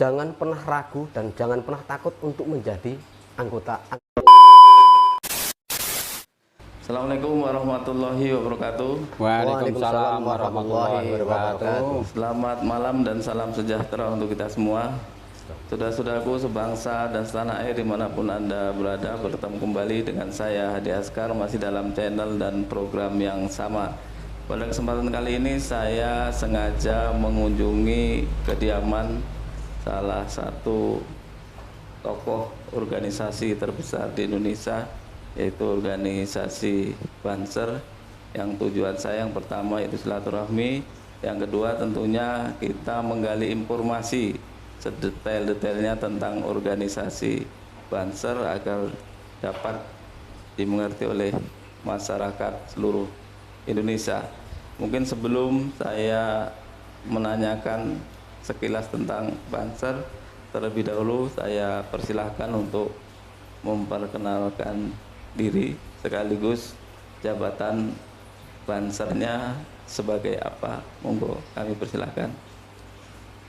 jangan pernah ragu dan jangan pernah takut untuk menjadi anggota. Assalamualaikum warahmatullahi wabarakatuh. Waalaikumsalam warahmatullahi wabarakatuh. Selamat malam dan salam sejahtera untuk kita semua. Saudara-saudaraku sebangsa dan setanah air dimanapun Anda berada, bertemu kembali dengan saya Hadi Askar, masih dalam channel dan program yang sama. Pada kesempatan kali ini saya sengaja mengunjungi kediaman salah satu tokoh organisasi terbesar di Indonesia, yaitu organisasi Banser, yang tujuan saya yang pertama itu silaturahmi, yang kedua tentunya kita menggali informasi sedetail-detailnya tentang organisasi Banser agar dapat dimengerti oleh masyarakat seluruh Indonesia. Mungkin sebelum saya menanyakan sekilas tentang Banser, terlebih dahulu saya persilahkan untuk memperkenalkan diri sekaligus jabatan Bansernya sebagai apa. Monggo kami persilahkan.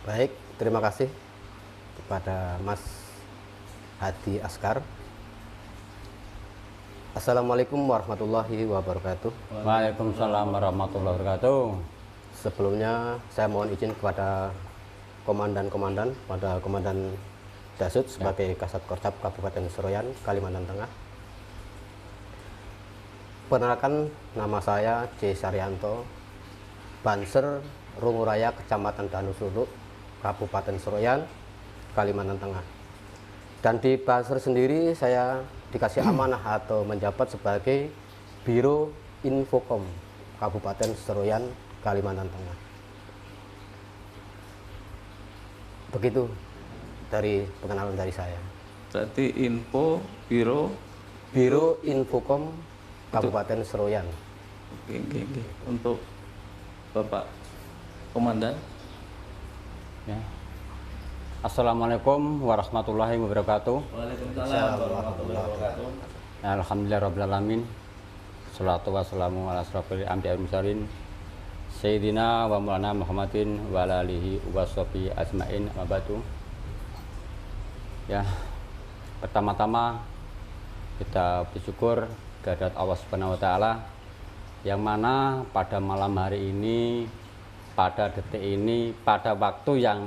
Baik, terima kasih kepada Mas Hadi Askar. Assalamualaikum warahmatullahi wabarakatuh. Waalaikumsalam warahmatullahi wabarakatuh. Sebelumnya saya mohon izin kepada komandan-komandan, pada Komandan Dasut sebagai Kasat Korcap Kabupaten Seroyan, Kalimantan Tengah. Perkenalkan, nama saya C. Saryanto, Banser Runguraya, Kecamatan Danusuluk, Kabupaten Seroyan, Kalimantan Tengah. Dan di Banser sendiri saya dikasih amanah atau menjabat sebagai Biro Infokom Kabupaten Seroyan, Kalimantan Tengah. Begitu dari pengenalan dari saya. Berarti Biro Infokom Kabupaten Seroyan. Oke. Untuk Bapak Komandan. Ya. Assalamualaikum warahmatullahi wabarakatuh. Waalaikumsalam warahmatullahi wabarakatuh. Alhamdulillahirrabbilalamin. Salatu wassalamu ala asrofil anbiya'i wal mursalin Sayyidina wa maulana Muhammadin wa ala alihi wa sahbihi ajmain, amma ba'du. Ya, pertama-tama kita bersyukur kehadirat Allah Subhanahu wa taala yang mana pada malam hari ini, pada detik ini, pada waktu yang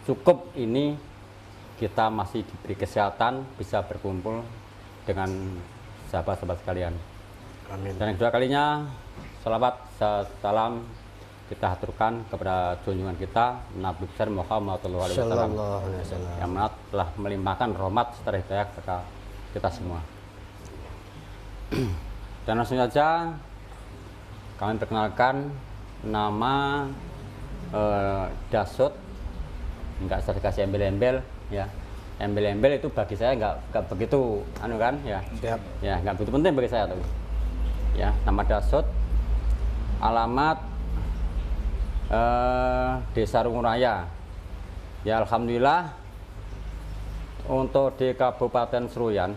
cukup ini, kita masih diberi kesehatan bisa berkumpul dengan sahabat-sahabat sekalian. Amin. Dan yang kedua kalinya, salawat salam kita haturkan kepada junjungan kita Nabi besar Muhammad Sallallahu alaihi wasallam, yang mana telah melimpahkan rahmat serta hidayah kepada kita semua. Dan langsung saja kami perkenalkan, nama Dasut, nggak saya dikasih embel-embel ya. Embel-embel itu bagi saya nggak begitu anu kan ya. Siap. Ya, nggak begitu penting bagi saya tuh. Ya, nama Dasut, alamat Desa Runguraya. Ya, alhamdulillah untuk di Kabupaten Seroyan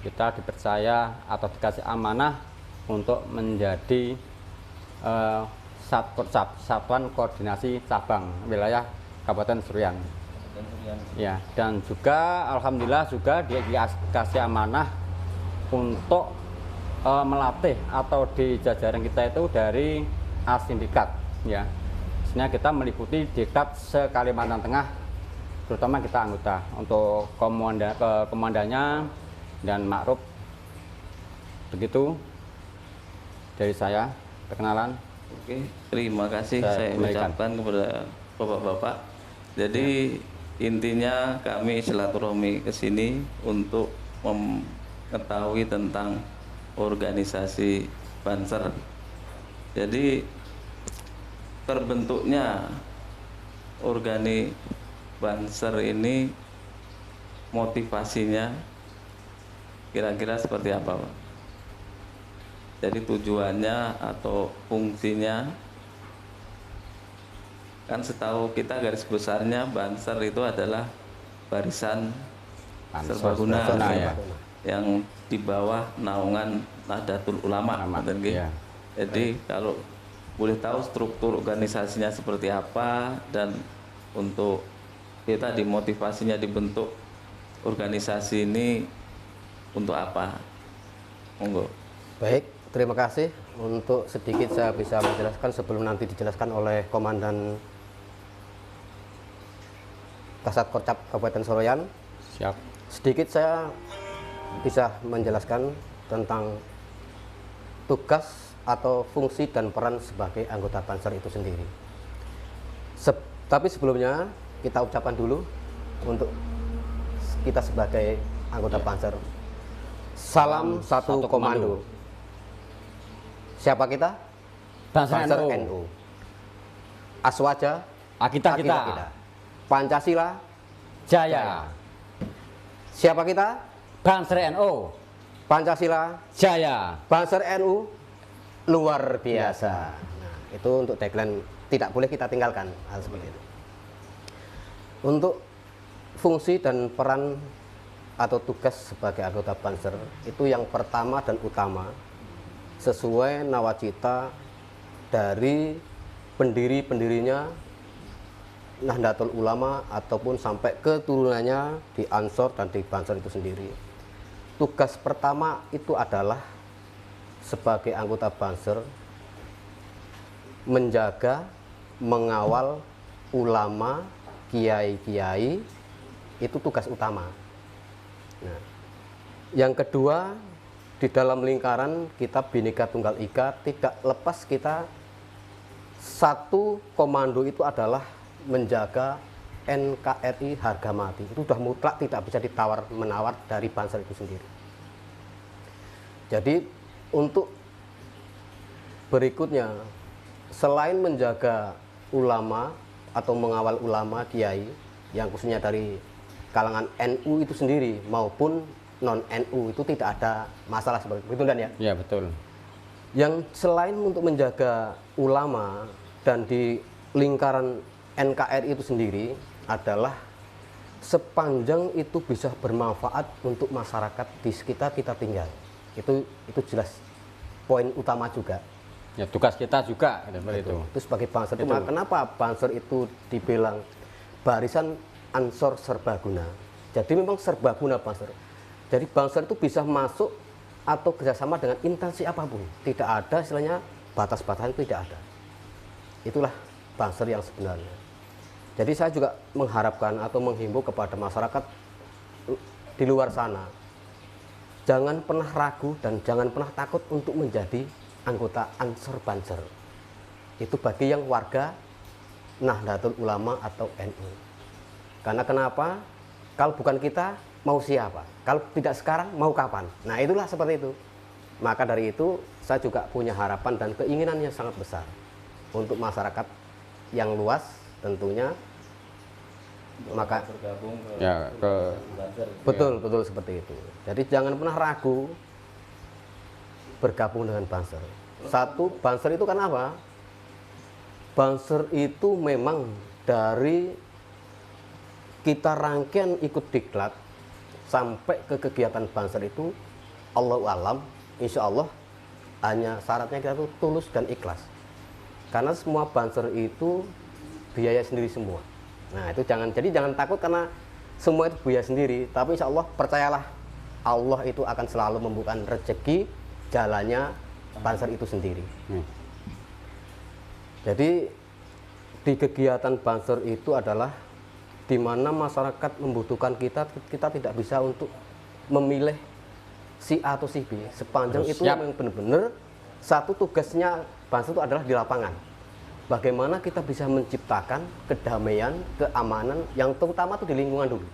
kita dipercaya atau dikasih amanah untuk menjadi Satkorcap, Satuan Koordinasi Cabang Wilayah Kabupaten Seroyan. Ya, dan juga alhamdulillah juga dia dikasih amanah untuk melatih atau di jajaran kita itu dari Asindikat ya. Sebenarnya kita meliputi Diklat se-Kalimantan Tengah, terutama kita anggota untuk komandannya dan Ma'ruf. Begitu dari saya perkenalan. Oke, terima kasih saya ucapkan kepada Bapak-bapak. Jadi intinya kami silaturahmi ke sini untuk mengetahui tentang organisasi Banser. Jadi terbentuknya organisasi Banser ini motivasinya kira-kira seperti apa, Pak? Jadi tujuannya atau fungsinya, kan setahu kita garis besarnya Banser itu adalah barisan serbaguna ya. yang di bawah naungan Nahdlatul Ulama. Ya. Jadi kalau boleh tahu struktur organisasinya seperti apa, dan untuk kita dimotivasinya dibentuk organisasi ini untuk apa? Monggo. Baik, terima kasih. Untuk sedikit saya bisa menjelaskan sebelum nanti dijelaskan oleh Komandan Kasat Korcap Kabupaten Seroyan. Siap. Sedikit saya bisa menjelaskan tentang tugas atau fungsi dan peran sebagai anggota Banser itu sendiri. Tapi sebelumnya kita ucapkan dulu untuk kita sebagai anggota Banser. Salam satu komando. Siapa kita? Banser NU. NU. Aswaja, Akita kita. Pancasila, Jaya. siapa kita? Banser NU. Pancasila, Jaya. Banser NU, luar biasa. Nah, itu untuk tagline, tidak boleh kita tinggalkan hal seperti itu. Untuk fungsi dan peran atau tugas sebagai anggota Banser itu yang pertama dan utama sesuai nawacita dari pendiri-pendirinya Nahdlatul Ulama ataupun sampai keturunannya di Ansor dan di Banser itu sendiri. Tugas pertama itu adalah sebagai anggota Banser menjaga, mengawal ulama, kiai-kiai, itu tugas utama. Nah, yang kedua, di dalam lingkaran kita Bhinneka Tunggal Ika tidak lepas kita satu komando itu adalah menjaga NKRI harga mati. Itu sudah mutlak, tidak bisa ditawar menawar dari Banser itu sendiri. Jadi untuk berikutnya, selain menjaga ulama atau mengawal ulama kiai yang khususnya dari kalangan NU itu sendiri maupun non NU itu tidak ada masalah seperti itu, dan ya. Ya, betul. Yang selain untuk menjaga ulama dan di lingkaran NKRI itu sendiri adalah sepanjang itu bisa bermanfaat untuk masyarakat di sekitar kita tinggal. Itu jelas poin utama juga. Ya, tugas kita juga seperti itu. Itu sebagai Banser itu. Kenapa Banser itu dibilang barisan Ansor Serbaguna? Jadi memang serbaguna Banser. Jadi Banser itu bisa masuk atau kerjasama dengan instansi apapun. Tidak ada istilahnya batas-batasan, tidak ada. Itulah Banser yang sebenarnya. Jadi saya juga mengharapkan atau menghimbau kepada masyarakat di luar sana, jangan pernah ragu dan jangan pernah takut untuk menjadi anggota Ansor Banser. Itu bagi yang warga Nahdlatul Ulama atau NU. Karena kenapa? Kalau bukan kita, mau siapa? Kalau tidak sekarang, mau kapan? Nah, itulah seperti itu. Maka dari itu, saya juga punya harapan dan keinginan yang sangat besar untuk masyarakat yang luas tentunya. Maka Bergabung ke betul seperti itu. Jadi jangan pernah ragu bergabung dengan Banser. Satu, Banser itu kan apa? Banser itu memang dari kita rangkaian ikut diklat sampai ke kegiatan Banser itu, Allahu alam, insya Allah hanya syaratnya kita tuh tulus dan ikhlas. Karena semua Banser itu biaya sendiri semua. Nah, itu jangan takut karena semua itu biaya sendiri, tapi insya Allah percayalah, Allah itu akan selalu membuka rezeki jalannya Banser itu sendiri. Jadi di kegiatan Banser itu adalah di mana masyarakat membutuhkan kita tidak bisa untuk memilih si A atau si B. Sepanjang itu memang benar-benar satu tugasnya Banser itu adalah di lapangan. Bagaimana kita bisa menciptakan kedamaian, keamanan yang terutama itu di lingkungan dulu.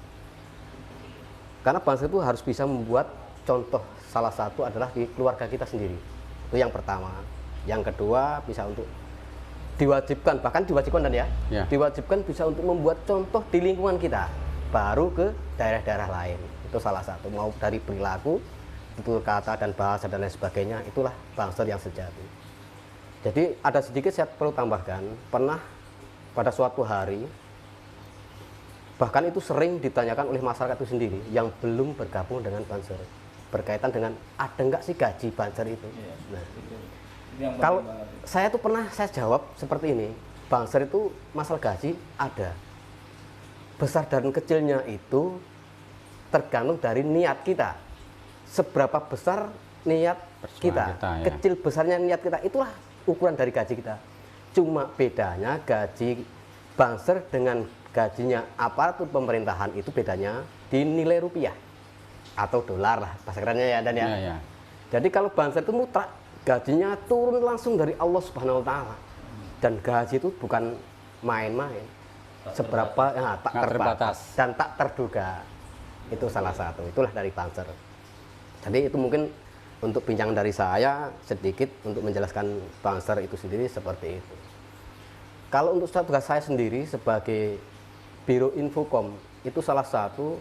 Karena Banser itu harus bisa membuat contoh, salah satu adalah di keluarga kita sendiri. Itu yang pertama. Yang kedua bisa untuk diwajibkan, bahkan diwajibkan dan ya. Diwajibkan bisa untuk membuat contoh di lingkungan kita, baru ke daerah-daerah lain. Itu salah satu, mau dari perilaku, tutur kata dan bahasa dan lain sebagainya. Itulah Banser yang sejati. Jadi ada sedikit saya perlu tambahkan, pernah pada suatu hari, bahkan itu sering ditanyakan oleh masyarakat itu sendiri yang belum bergabung dengan Banser, berkaitan dengan ada nggak sih gaji Banser itu. Nah, Kalau saya tuh pernah saya jawab seperti ini, Banser itu masalah gaji ada. Besar dan kecilnya itu tergantung dari niat kita. Seberapa besar niat kita, ya. kecil besarnya niat kita, itulah ukuran dari gaji kita. Cuma bedanya gaji Banser dengan gajinya aparatur pemerintahan itu bedanya di nilai rupiah atau dolar lah bahasa kerennya ya Dan ya. Ya. Jadi kalau Banser itu mutlak gajinya turun langsung dari Allah Subhanahu wa taala. Dan gaji itu bukan main-main. Seberapa tak terbatas dan tak terduga. Itu salah satu. Itulah dari Banser. Jadi itu mungkin untuk bincangan dari saya sedikit untuk menjelaskan Banser itu sendiri seperti itu. Kalau untuk tugas saya sendiri sebagai Biro Infocom itu salah satu,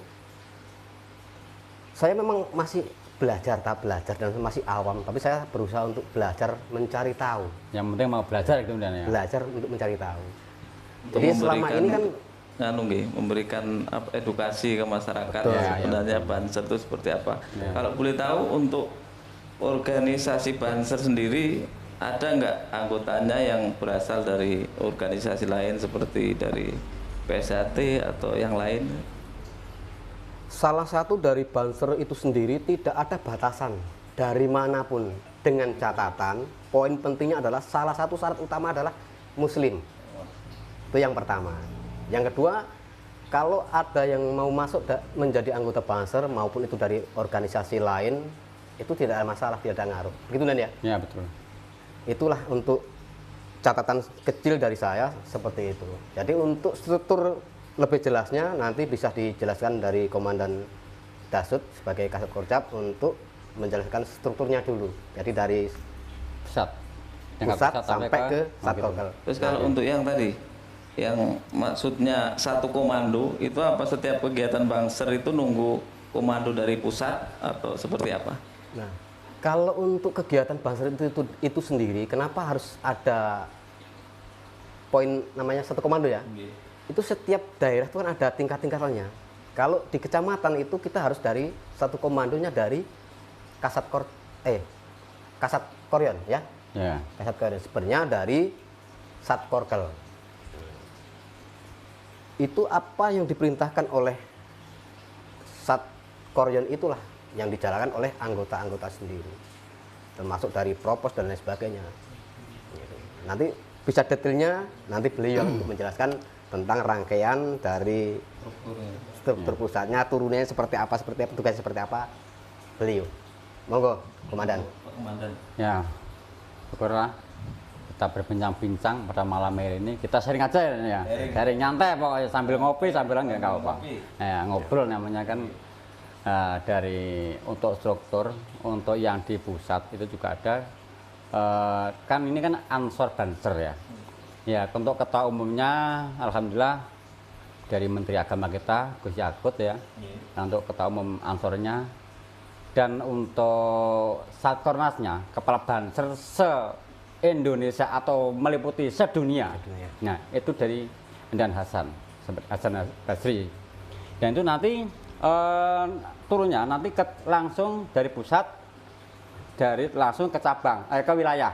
saya memang masih belajar dan masih awam, tapi saya berusaha untuk belajar mencari tahu. Yang penting mau belajar gitu Dan ya. Belajar untuk mencari tahu. Jadi selama ini kan memberikan edukasi ke masyarakat Betul, sebenarnya Banser itu seperti apa. Kalau boleh tahu untuk organisasi Banser sendiri ada nggak anggotanya yang berasal dari organisasi lain seperti dari PSAT atau yang lain? salah satu dari Banser itu sendiri tidak ada batasan dari manapun, dengan catatan poin pentingnya adalah salah satu syarat utama adalah Muslim. Itu yang pertama. Yang kedua, kalau ada yang mau masuk menjadi anggota Banser maupun itu dari organisasi lain, itu tidak ada masalah, tidak ada ngaruh. Begitu Dan ya? Ya betul. Itulah untuk catatan kecil dari saya seperti itu. Jadi untuk struktur lebih jelasnya nanti bisa dijelaskan dari Komandan Dasut sebagai Kasat Korcap untuk menjelaskan strukturnya dulu. Jadi dari pusat sampai ke Satkorkel. Terus kalau untuk yang tadi, yang maksudnya satu komando itu apa, setiap kegiatan Banser itu nunggu komando dari pusat atau seperti apa? Nah, kalau untuk kegiatan Banser itu sendiri, kenapa harus ada poin namanya satu komando ya? Itu setiap daerah itu kan ada tingkat-tingkatannya. Kalau di kecamatan itu kita harus dari satu komandonya dari Kasat Koryon ya. Ya. Kasat Koryon sebenarnya dari Satkorkel. Itu apa yang diperintahkan oleh Satkoryon itulah yang dijalankan oleh anggota-anggota sendiri, termasuk dari propos dan lain sebagainya. Nanti bisa detailnya nanti beliau untuk menjelaskan tentang rangkaian dari struktur pusatnya, turunnya seperti apa, tugasnya seperti apa, beliau. Monggo, Komandan. Ya, syukurlah kita berbincang-bincang pada malam hari ini. Kita sharing aja ya, sharing nyantai pokoknya, sambil ngopi sambil nggak apa-apa. Ya, ngobrol namanya kan. Dari untuk struktur, untuk yang di pusat itu juga ada. Kan ini kan Ansor Banser ya. Ya, untuk ketua umumnya alhamdulillah dari Menteri Agama kita Gus Yakut ya. Nah, untuk ketua umum Ansornya dan untuk Satkornasnya kepala Banser se-Indonesia atau meliputi sedunia. Nah, itu dari Endan Hasan Basri. Dan itu nanti turunnya nanti langsung dari pusat, langsung ke cabang, ke wilayah.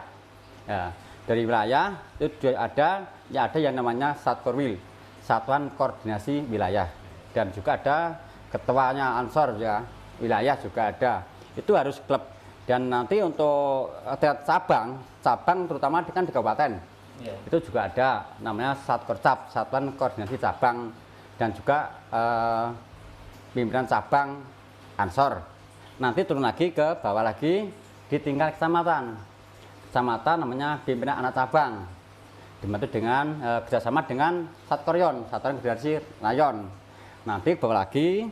Ya, dari wilayah itu ada yang namanya Satkorwil, Satuan Koordinasi Wilayah, dan juga ada ketuanya Ansor ya, wilayah juga ada. Itu harus klub. Dan nanti untuk cabang terutama kan di kabupaten, itu juga ada namanya Satkorcap, Satuan Koordinasi Cabang, dan juga pimpinan cabang Ansor. Nanti turun lagi ke bawah lagi di tingkat kecamatan. Kecamatan namanya pimpinan anak cabang. Dibantu dengan kerjasama dengan Satkoryon, Satuan Koordinasi Rayon. Nanti bawa lagi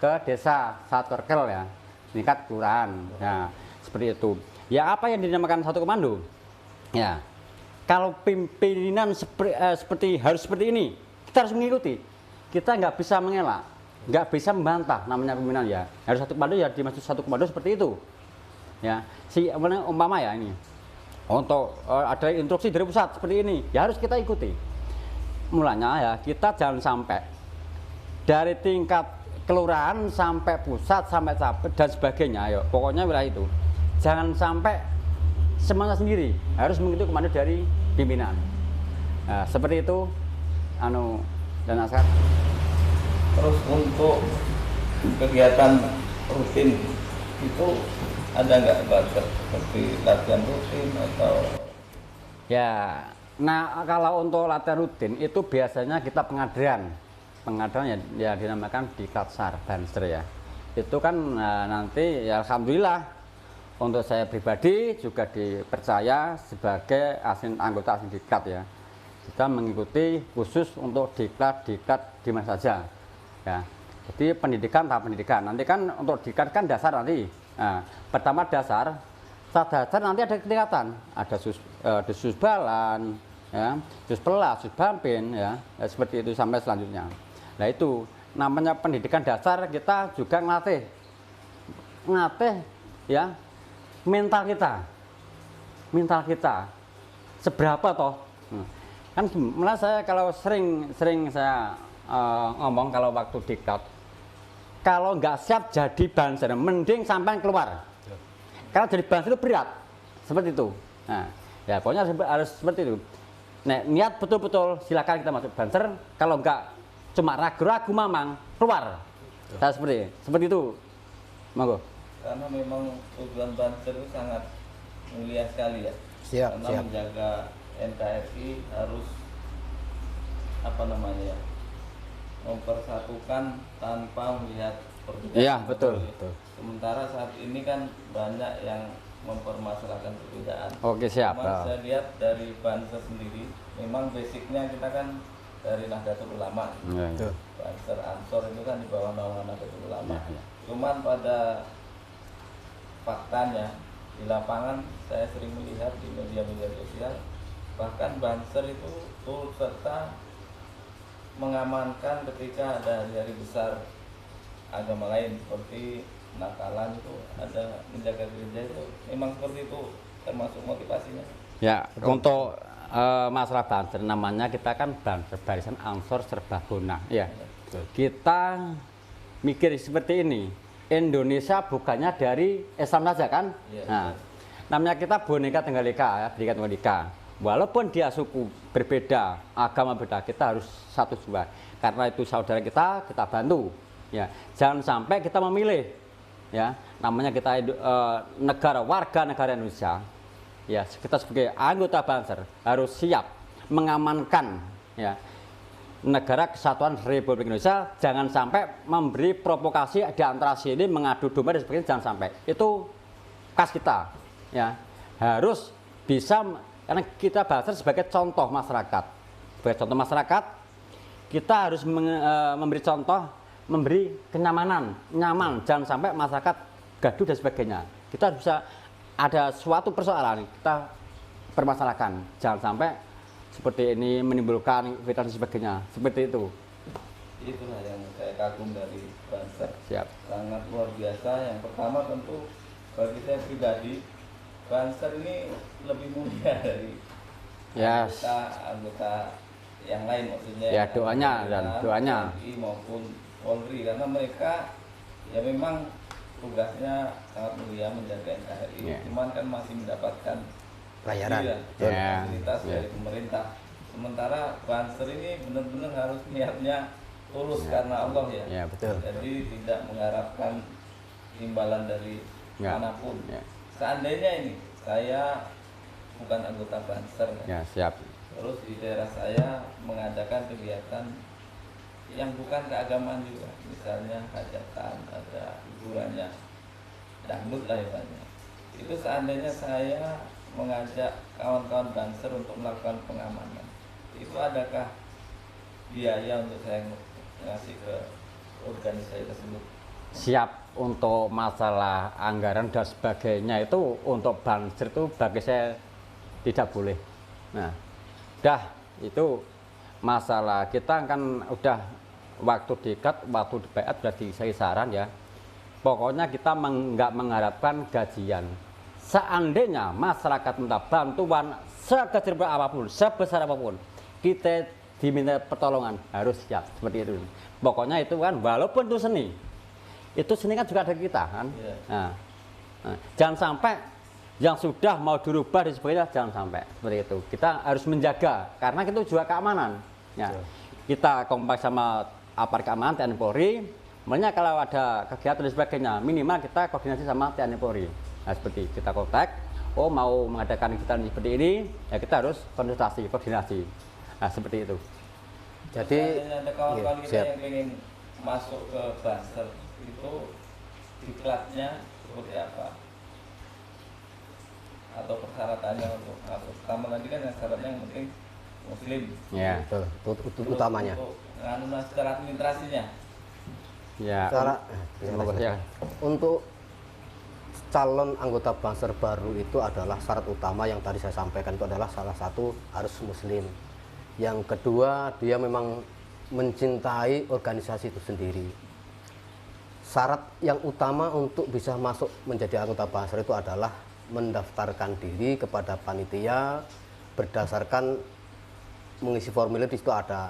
ke desa Satkorkel ya, tingkat kelurahan. Nah, seperti itu. Ya, apa yang dinamakan satu komando? Ya, kalau pimpinan harus seperti ini, kita harus mengikuti. Kita nggak bisa mengelak, nggak bisa membantah namanya pimpinan ya. Harus satu komando ya, dimaksud satu komando seperti itu. Ya, umpama ya ini. Untuk ada instruksi dari pusat seperti ini, ya harus kita ikuti. Mulanya ya, kita jangan sampai dari tingkat kelurahan sampai pusat sampai cabang dan sebagainya, ayo pokoknya wilayah itu jangan sampai semuanya sendiri, harus mengikuti komando dari pimpinan. Nah, seperti itu dan Askar. Terus untuk kegiatan rutin itu ada nggak Banser seperti latihan rutin atau? Ya, nah kalau untuk latihan rutin itu biasanya kita pengadilan ya dinamakan Diklat-Sar Banser ya. Itu kan nanti ya alhamdulillah untuk saya pribadi juga dipercaya sebagai anggota asli Diklat ya. Kita mengikuti khusus untuk diklat di mana saja ya. Jadi tahap pendidikan nanti kan untuk diklat kan dasar nanti. Nah, pertama dasar nanti ada ketingkatan, ada susbalan ya, suspelas, susbampin ya, seperti itu sampai selanjutnya. Nah itu namanya pendidikan dasar, kita juga ngelatih ya mental kita seberapa toh. Kan malah saya kalau sering saya ngomong kalau waktu diklat, kalau nggak siap jadi Banser mending sampai keluar. Karena jadi Banser itu berat, seperti itu. Nah, ya pokoknya harus seperti itu. Nah, niat betul-betul silakan kita masuk Banser. Kalau nggak cuma ragu-ragu mamang keluar. Nah, seperti itu, monggo. Karena memang tujuan Banser itu sangat mulia sekali ya. Karena Siap. menjaga NKRI harus mempersatukan tanpa melihat perbedaan. Iya, betul. Sementara saat ini kan banyak yang mempermasalahkan perbedaan. Oke, siap. Cuma saya lihat dari Banser sendiri, memang basicnya kita kan dari Nahdlatul Ulama. Ya. Banser Ansor itu kan di bawah naungan Nahdlatul Ulama. Ya. Cuman pada faktanya di lapangan saya sering melihat di media-media sosial, bahkan Banser itu turut serta mengamankan ketika ada hari-hari besar agama lain seperti Natalan, itu ada menjaga gereja, itu memang seperti itu termasuk motivasinya. Ya, untuk masalah Banser namanya kita kan Banser Barisan Ansor Serbaguna ya. Kita mikir seperti ini, Indonesia bukannya dari Islam saja kan? Ya, nah, namanya kita Bhinneka Tunggal Ika ya, Bhinneka Tunggal Ika. Walaupun dia suku berbeda, agama beda, kita harus satu jiwa. Karena itu saudara kita bantu. Ya, jangan sampai kita memilih. Ya, namanya kita warga negara Indonesia. Ya, kita sebagai anggota Banser harus siap mengamankan ya negara kesatuan Republik Indonesia. Jangan sampai memberi provokasi di antara sini, mengadu domba dan sebagainya, jangan sampai. Itu khas kita. Ya, harus bisa. Karena kita Banser sebagai contoh masyarakat, kita harus memberi contoh, memberi kenyamanan, nyaman, jangan sampai masyarakat gaduh dan sebagainya. Kita harus bisa ada suatu persoalan kita permasalahkan, jangan sampai seperti ini menimbulkan fitnah dan sebagainya, seperti itu. Itulah yang saya kagum dari Banser. Siap. Sangat luar biasa. Yang pertama tentu bagi saya pribadi, Banser ini lebih mulia dari anggota yang lain, maksudnya ya doanya TNI maupun Polri, karena mereka ya memang tugasnya sangat mulia menjaga NKRI, cuman kan masih mendapatkan bayaran fasilitas dari pemerintah. Sementara Banser ini benar-benar harus niatnya tulus karena Allah ya. Ya, betul. Jadi tidak mengharapkan imbalan dari manapun. Seandainya ini saya bukan anggota Banser, ya siap. terus di daerah saya mengadakan kegiatan yang bukan keagamaan juga, misalnya hajatan, ada hiburannya, dangdut lah ibaratnya. Itu seandainya saya mengajak kawan-kawan Banser untuk melakukan pengamanan, itu adakah biaya untuk saya ngasih ke organisasi tersebut? Siap. Untuk masalah anggaran dan sebagainya itu untuk Banser itu bagi saya tidak boleh. Nah, itu masalah kita kan udah waktu dekat, waktu di baiat sudah dikasih saran ya. Pokoknya kita nggak mengharapkan gajian. Seandainya masyarakat minta bantuan sekecil apapun, sebesar apapun, kita diminta pertolongan harus siap seperti itu. Pokoknya itu kan walaupun itu seni kan juga ada kita kan. Nah, jangan sampai yang sudah mau dirubah dan sebagainya jangan sampai seperti itu. Kita harus menjaga karena itu juga keamanan. Ya. Kita kompak sama aparat keamanan TNI Polri. Makanya kalau ada kegiatan dan sebagainya, minimal kita koordinasi sama TNI Polri. Nah, seperti kita kontak, oh mau mengadakan kegiatan seperti ini, ya kita harus konsultasi, koordinasi. Nah, seperti itu. Jadi ada kawan-kawan iya, kita siap. yang ingin masuk ke Banser itu diklatnya seperti apa? Atau persyaratannya untuk masuk? Pertama tadi kan yang syaratnya yang penting Muslim. Ya. Betul, itu utamanya. Untuk secara administrasinya. Ya. Secara Ya. untuk calon anggota Banser baru itu adalah syarat utama yang tadi saya sampaikan, itu adalah salah satu harus Muslim. Yang kedua, dia memang mencintai organisasi itu sendiri. Syarat yang utama untuk bisa masuk menjadi anggota Banser itu adalah mendaftarkan diri kepada panitia berdasarkan mengisi formulir. Di situ ada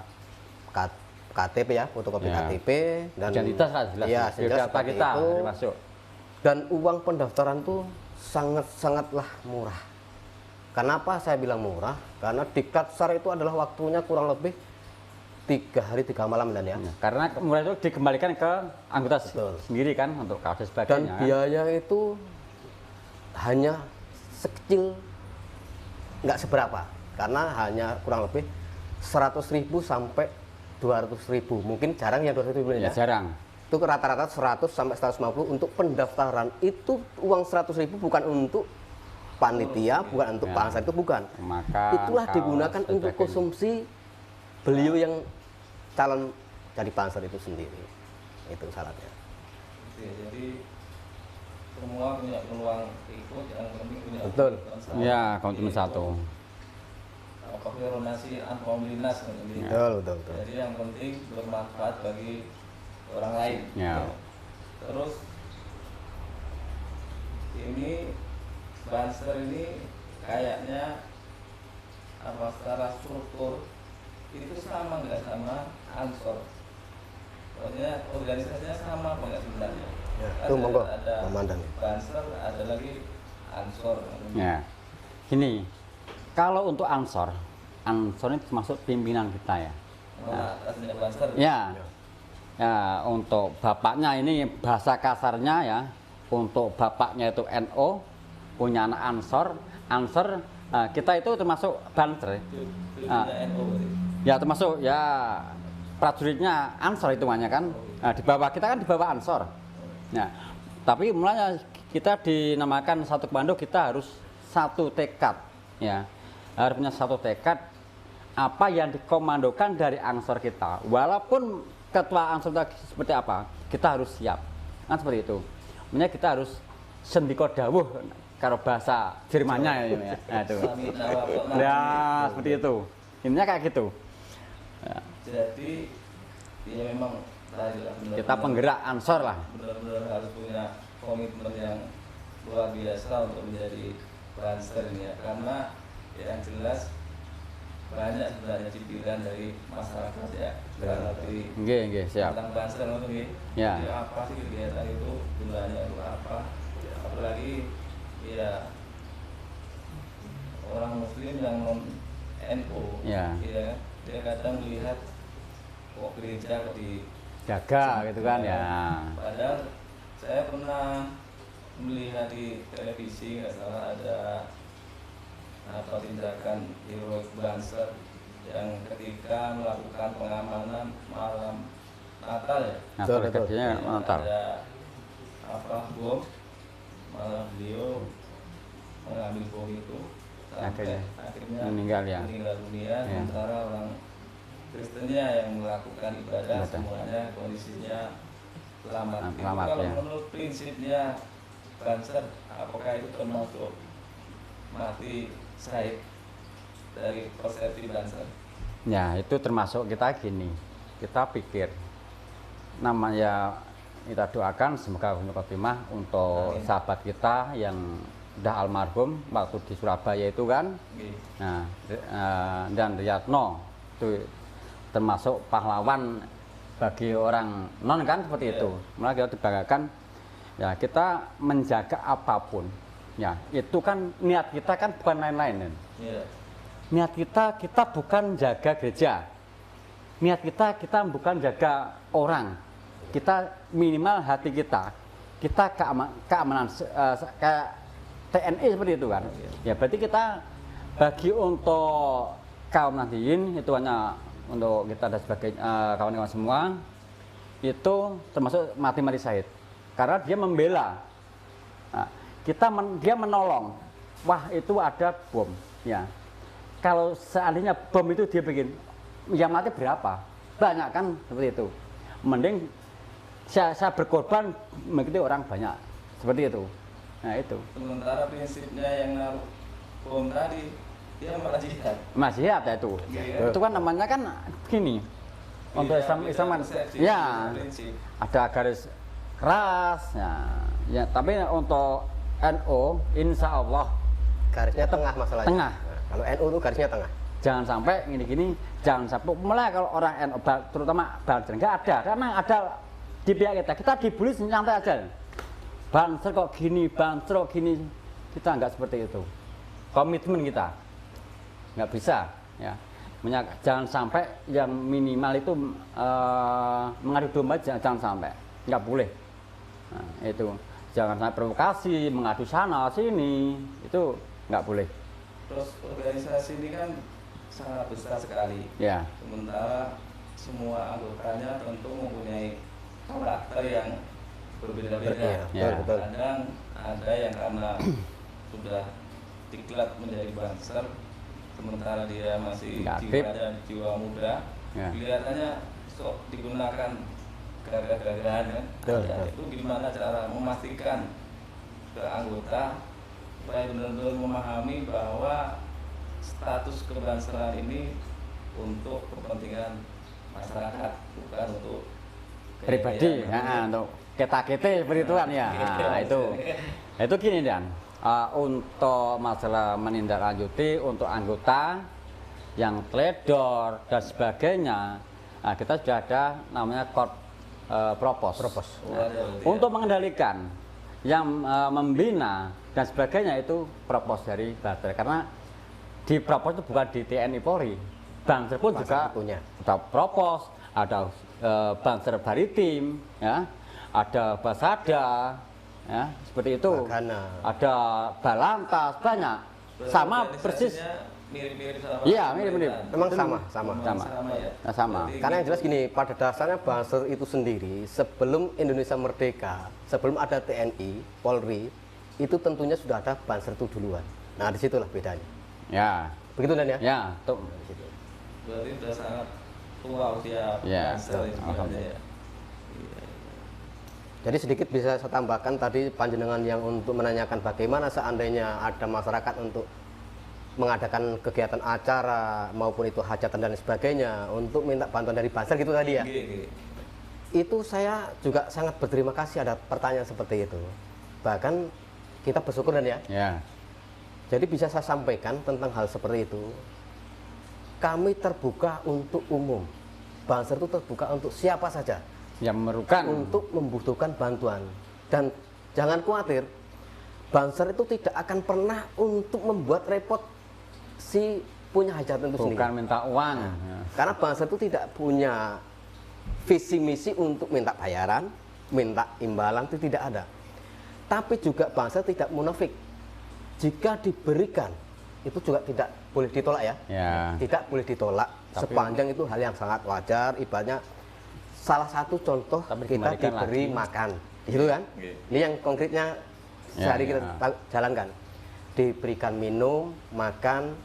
KTP ya, fotokopi Ya. KTP dan Identitas lah jelas. ya, jelas Data seperti kita itu. masuk. Dan uang pendaftaran tuh sangatlah murah. Kenapa saya bilang murah? Karena diklat SAR itu adalah waktunya kurang lebih 3 hari 3 malam dan ya. Karena mulai itu dikembalikan ke anggota Betul. sendiri kan untuk kasus Dan sebagainya. biaya itu hanya sekecil, nggak seberapa, karena hanya kurang lebih 100.000 sampai 200.000. Mungkin jarang ya 200.000 Ya, ya. jarang. Itu rata-rata 100 sampai 150 untuk pendaftaran. Itu uang 100.000 bukan untuk panitia, bukan untuk Ya. Banser, itu bukan. Makan, Itulah kaos, digunakan dan untuk sebagainya. konsumsi beliau yang calon jadi Banser itu sendiri. Itu syaratnya. Oke, jadi semua punya peluang ikut, yang penting punya Betul. komitmen Ya, satu. komitmen Yaitu satu. apa koronasi anpaulinas Betul, betul, betul. Jadi yang penting bermanfaat bagi orang lain. Ya. Terus ini Banser ini kayaknya apa secara struktur itu sama nggak sama Ansor? Maksudnya organisasinya sama apa nggak sebenarnya? Ya, Kan itu monggo, ada Komandan. Banser, ada lagi Ansor. Ya. Gini, kalau untuk Ansor ini termasuk pimpinan kita ya. Mana atasnya Banser? Ya. Ya, untuk bapaknya ini bahasa kasarnya ya. Untuk bapaknya itu NO, punya anak Ansor. Kita itu termasuk Banser. Pimpinan NU berarti. Ya termasuk ya prajuritnya Ansor hitungannya kan. Nah, di bawah kita kan di bawah Ansor. Nah, tapi mulanya kita dinamakan satu komando, kita harus satu tekad ya. Harus punya satu tekad apa yang dikomandokan dari Ansor kita. Walaupun ketua Ansor kita seperti apa, kita harus siap. Kan seperti itu. Makanya kita harus sendiko dawuh kalau bahasa Jermannya ya. Nah, itu. Ya, seperti itu. Intinya kayak gitu. Ya, Jadi ya memang tadi lah, kita penggerak Ansor lah. benar-benar harus punya komitmen yang luar biasa untuk menjadi Banser ini ya, karena ya yang jelas banyak sebenarnya cibiran dari masyarakat ya, berarti Nggih, siap. tentang Banser itu Ya. jadi apa sih kegiatan itu, gunanya untuk apa, apalagi ya orang Muslim yang non NU Ya. kan, dia kadang melihat kok gereja kok di Jaga gitu kan ya. padahal saya pernah melihat di televisi nggak salah ada apa tindakan heroik Banser yang ketika melakukan pengamanan malam Natal ya, Nah, Betul, targetnya Iya, Natal. ada apa bom, malah beliau mengambil bom itu sampai akhirnya meninggal ya. meninggal dunia. Ya. Sementara orang Kristennya yang melakukan ibadah Ibadah. semuanya kondisinya selamat. Nah, Itu selamat, kalau ya. menurut prinsipnya Banser, apakah itu termasuk mati syahid dari persepsi Banser? Ya, itu termasuk kita gini. Kita pikir namanya kita doakan semoga husnul khotimah untuk Amin. sahabat kita yang udah almarhum waktu di Surabaya itu kan. Oke. Nah, dan Riyatno itu termasuk pahlawan bagi orang non kan seperti Iya. itu. Malah kita dibanggakan ya kita menjaga apapun Ya, itu kan niat kita kan bukan lain-lain. Iya. Niat kita bukan jaga gereja. Niat kita bukan jaga orang. Kita minimal hati kita keamanan kayak TNI seperti itu kan. Ya berarti kita bagi untuk kaum Nahdliyin itu hanya untuk kita dan sebagai kawan-kawan semua itu termasuk mati syahid karena dia membela. Nah, dia menolong. Wah itu ada bom. Ya kalau seandainya bom itu dia bikin, yang mati berapa? Banyak kan seperti itu. Mending saya berkorban mengikuti orang banyak seperti itu. Nah itu. Sementara prinsipnya yang naruh bom tadi dia malah jihad. Masih ya itu. Iya. Itu kan namanya kan gini. Untuk Islam kan, ya ada garis keras. Ya, tapi untuk NU, insya Allah garisnya tengah masalahnya. Tengah. Nah, kalau NU itu garisnya tengah. Jangan sampai gini-gini, jangan sampai mulai kalau orang NU terutama Banser nggak ada, karena ada di pihak kita dibully santai aja. Banser kok gini, Banser kok gini, kita nggak seperti itu. Komitmen kita nggak bisa, ya. Jangan sampai yang minimal itu mengadu domba, jangan sampai, nggak boleh. Nah, itu jangan sampai provokasi, mengadu sana sini, itu nggak boleh. Terus organisasi ini kan sangat besar sekali. Ya. Sementara semua anggotanya tentu mempunyai karakter yang berbeda-beda. Ya. Betul. Kadang ada yang karena sudah diklat menjadi Banser, sementara dia masih Aktif. jiwa dan jiwa muda, Ya. kelihatannya sok digunakan gagah-gagahan kan. Betul, Ya, betul. itu gimana cara memastikan ke anggota supaya benar-benar memahami bahwa status kebanseran ini untuk kepentingan masyarakat, bukan untuk Pribadi, gaya-gaya untuk kita seperti itu kan ya. Nah, itu gini Dan. Untuk masalah menindaklanjuti untuk anggota yang teledor dan sebagainya, kita sudah ada namanya propos. Untuk mengendalikan yang membina dan sebagainya itu propos dari Banser, karena di propos itu bukan di TNI Polri, Banser pun juga punya. ada propos, ada Banser Baritim, ya, ada Basada. Ya, seperti itu. Bagana. Ada Balantas, banyak. Sama persis. Mirip-mirip sama. Iya, mirip-mirip. Memang sama. Sama ya. Nah, sama. Berarti Karena yang jelas gini, pada dasarnya Banser itu sendiri sebelum Indonesia merdeka, sebelum ada TNI, Polri, itu tentunya sudah ada Banser itu duluan. Nah, disitulah bedanya. Ya. Begitu Dan ya? Ya, tuh. berarti sudah sangat tua usia Ya, Banser ini sebenarnya ya. Jadi sedikit bisa saya tambahkan tadi panjenengan yang untuk menanyakan bagaimana seandainya ada masyarakat untuk mengadakan kegiatan acara maupun itu hajatan dan sebagainya untuk minta bantuan dari Banser gitu tadi ya. Itu saya juga sangat berterima kasih ada pertanyaan seperti itu. Bahkan kita bersyukur Dan ya. Ya. Jadi bisa saya sampaikan tentang hal seperti itu. Kami terbuka untuk umum. Banser itu terbuka untuk siapa saja Yang memerlukan. untuk membutuhkan bantuan. Dan jangan khawatir, Banser itu tidak akan pernah untuk membuat repot si punya hajatan itu Bukan sendiri. minta uang. Ya. Karena Banser itu tidak punya visi misi untuk minta bayaran, minta imbalan, itu tidak ada. Tapi juga Banser tidak munafik. Jika diberikan, itu juga tidak boleh ditolak ya. Ya. Tidak boleh ditolak. Tapi- Sepanjang itu hal yang sangat wajar. Ibaratnya salah satu contoh Tapi kita kembalikan diberi lagi. makan, gitu kan? Oke. Ini yang konkretnya sehari Ya, kita ya. jalankan. Diberikan minum, makan.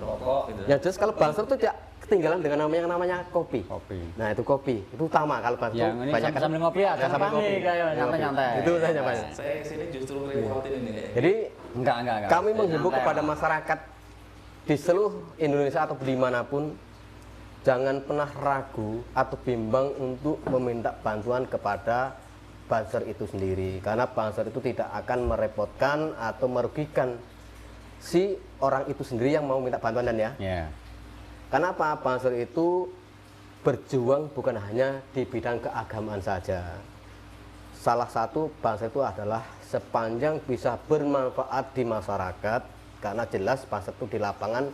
Rokok gitu. Yang jelas kalau Banser itu tidak ketinggalan dengan yang namanya kopi. Kopi. Nah itu kopi, itu utama kalau Banser. Yang ini banyak sambil ngopi ya, sambil sambil kopi. kayak nyantai-nyantai. Itu saja Pak. Saya kesini justru repotin ini kayaknya. Jadi Enggak. kami Saya menghimbau nyantai, kepada Pak. masyarakat di seluruh Indonesia atau dimanapun, jangan pernah ragu atau bimbang untuk meminta bantuan kepada Banser itu sendiri, karena Banser itu tidak akan merepotkan atau merugikan si orang itu sendiri yang mau minta bantuan Dan ya. Ya. Karena apa? Banser itu berjuang bukan hanya di bidang keagamaan saja. salah satu Banser itu adalah sepanjang bisa bermanfaat di masyarakat, karena jelas Banser itu di lapangan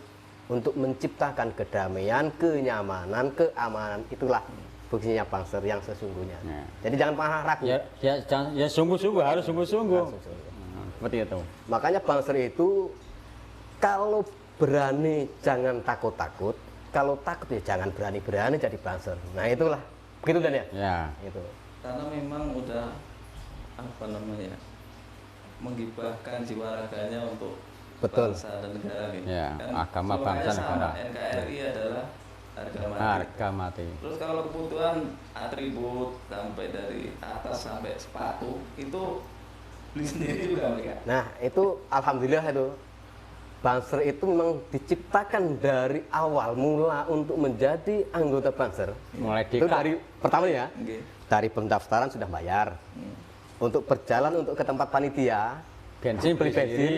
untuk menciptakan kedamaian, kenyamanan, keamanan. Itulah fungsinya Banser yang sesungguhnya. Ya. Jadi jangan pernah ragu. Ya sungguh-sungguh, harus sungguh-sungguh. Seperti itu. Makanya Banser itu kalau berani jangan takut-takut, kalau takut ya jangan berani-berani jadi Banser. Nah itulah, begitu Dan ya? Ya. Itu. Karena memang udah apa namanya, menggibahkan jiwa raganya untuk Betul. bangsa dan negara gitu. Ya, Kan agama, slogannya bangsa, sama, negara. NKRI adalah harga mati. Harga mati. Terus kalau kebutuhan atribut sampai dari atas sampai sepatu itu beli sendiri juga mereka. Nah itu alhamdulillah itu Banser itu memang diciptakan dari awal mula untuk menjadi anggota Banser. Mulai Itu dari pertama ya, Oke. dari pendaftaran sudah bayar. Untuk berjalan untuk ke tempat panitia, bensin beli sendiri,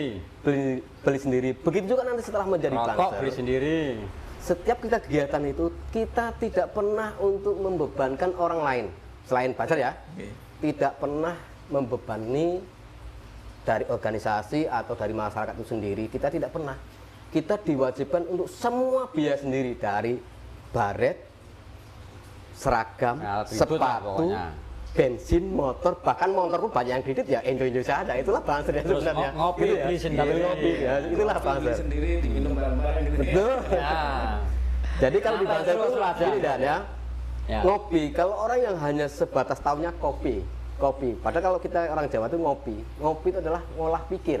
beli sendiri. Begitu juga nanti setelah menjadi rokok Banser. beli sendiri. Setiap kita kegiatan itu kita tidak pernah untuk membebankan orang lain selain Banser ya. Oke. Tidak pernah membebani dari organisasi atau dari masyarakat itu sendiri, kita tidak pernah. Kita diwajibkan untuk semua biaya sendiri, dari baret, seragam, Alat ribut lah sepatu, pokoknya. bensin, motor, bahkan motor pun banyak yang kredit ya, Indonesia ada. Itulah Banser ya Terus sebenarnya. ngopi Gitu ya. beli sendiri. Sambil ngopi ya, itulah Beli Banser. sendiri diminum bareng-bareng gitu. Betul. Ya. Jadi kalau di Banser itu Terus gini Dan ya, Ya. ngopi. Kalau orang yang hanya sebatas taunya kopi. Padahal kalau kita orang Jawa itu ngopi itu adalah ngolah pikir.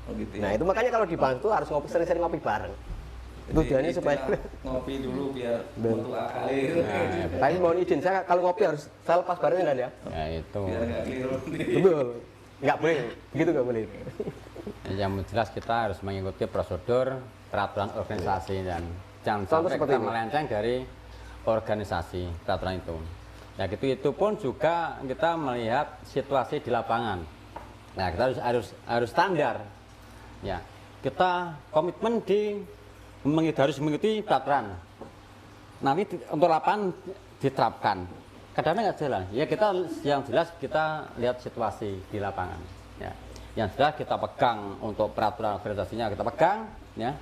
Oh gitu ya. Nah itu makanya kalau di Banser itu harus ngopi, sering-sering ngopi bareng. Jadi Tujuannya supaya istilah ngopi dulu biar untuk akal gitu. tapi mohon izin, saya kalau ngopi harus saya lepas barengnya Dan ya. Ya itu. Biar nggak keliru. Betul. Nggak boleh, begitu nggak boleh. Yang jelas kita harus mengikuti prosedur peraturan organisasi dan jangan Contoh sampai seperti kita ini. melenceng dari organisasi peraturan itu. Ya gitu, itu pun juga kita melihat situasi di lapangan. Nah kita harus standar. Ya kita komitmen harus mengikuti peraturan. Nanti untuk lapangan diterapkan. Kadang-kadang nggak jalan. Ya kita yang jelas kita lihat situasi di lapangan. Ya. Yang jelas kita pegang untuk peraturan organisasinya kita pegang. Ya.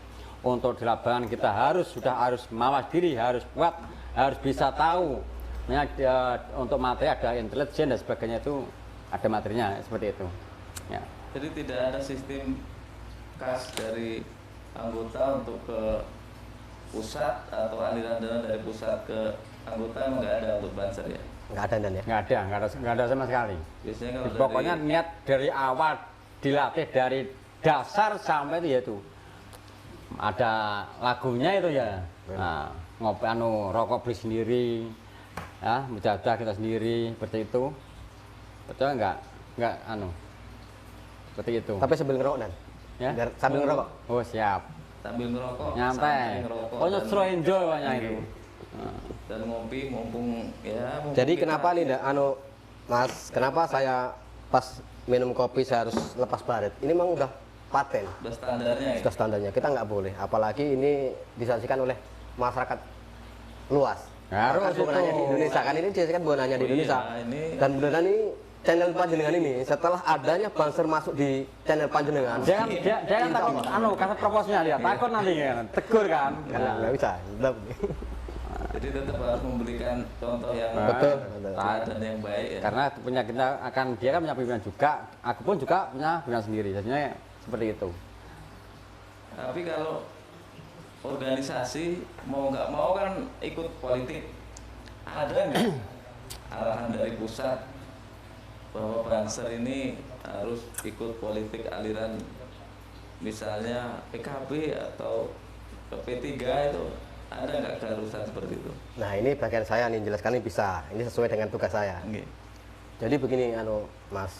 Untuk di lapangan kita harus mawas diri, harus kuat, harus bisa tahu. Ya, untuk materi ada intelijen dan sebagainya itu ada materinya seperti itu. Ya. Jadi tidak ada sistem kas dari anggota untuk ke pusat atau aliran dana dari pusat ke anggota nggak ada untuk Banser ya. Nggak ada Dan ya. Nggak ada sama sekali. Biasanya kalau Pokoknya dari, niat dari awal dilatih dari dasar sampai itu yaitu ada lagunya itu ya. Nah, ngopi rokok beli sendiri, ya menjaga kita sendiri seperti itu. Betul nggak seperti itu. Tapi sambil ngerokok Dan. Ya? Biar sambil ngerokok. Oh siap. sambil ngerokok, Nyampe. santai ngerokok Pokoknya dan- slow enjoy pokoknya itu. dan ngopi mumpung ya. mumpung Jadi kita- kenapa nih Mas, kenapa saya pas minum kopi saya harus lepas baret? Ini memang udah paten, udah standarnya ya? sudah standarnya. Kita nggak boleh, apalagi ini disaksikan oleh masyarakat luas. Harus Bahkan bukan itu. hanya di Indonesia, kan ini disaksikan bukan hanya di Oh Indonesia. iya, ini- Dan beneran ini channel panjenengan ini setelah adanya Banser masuk di channel panjenengan. Dia kan takut kasih proposnya dia takut nanti kan tegur kan. Nggak bisa. tetap. Jadi tetap harus memberikan contoh yang Betul. dan yang baik ya. Karena punya kita dia kan punya pimpinan juga, aku pun juga punya pimpinan sendiri. Jadinya seperti itu. Tapi kalau organisasi mau nggak mau kan ikut politik, ada nggak arahan dari pusat bahwa Banser ini harus ikut politik aliran misalnya PKB atau ke P3 itu, ada nggak keharusan seperti itu? Nah ini bagian saya nih, jelaskan ini bisa. Ini sesuai dengan tugas saya. Nggih. Jadi begini, Mas,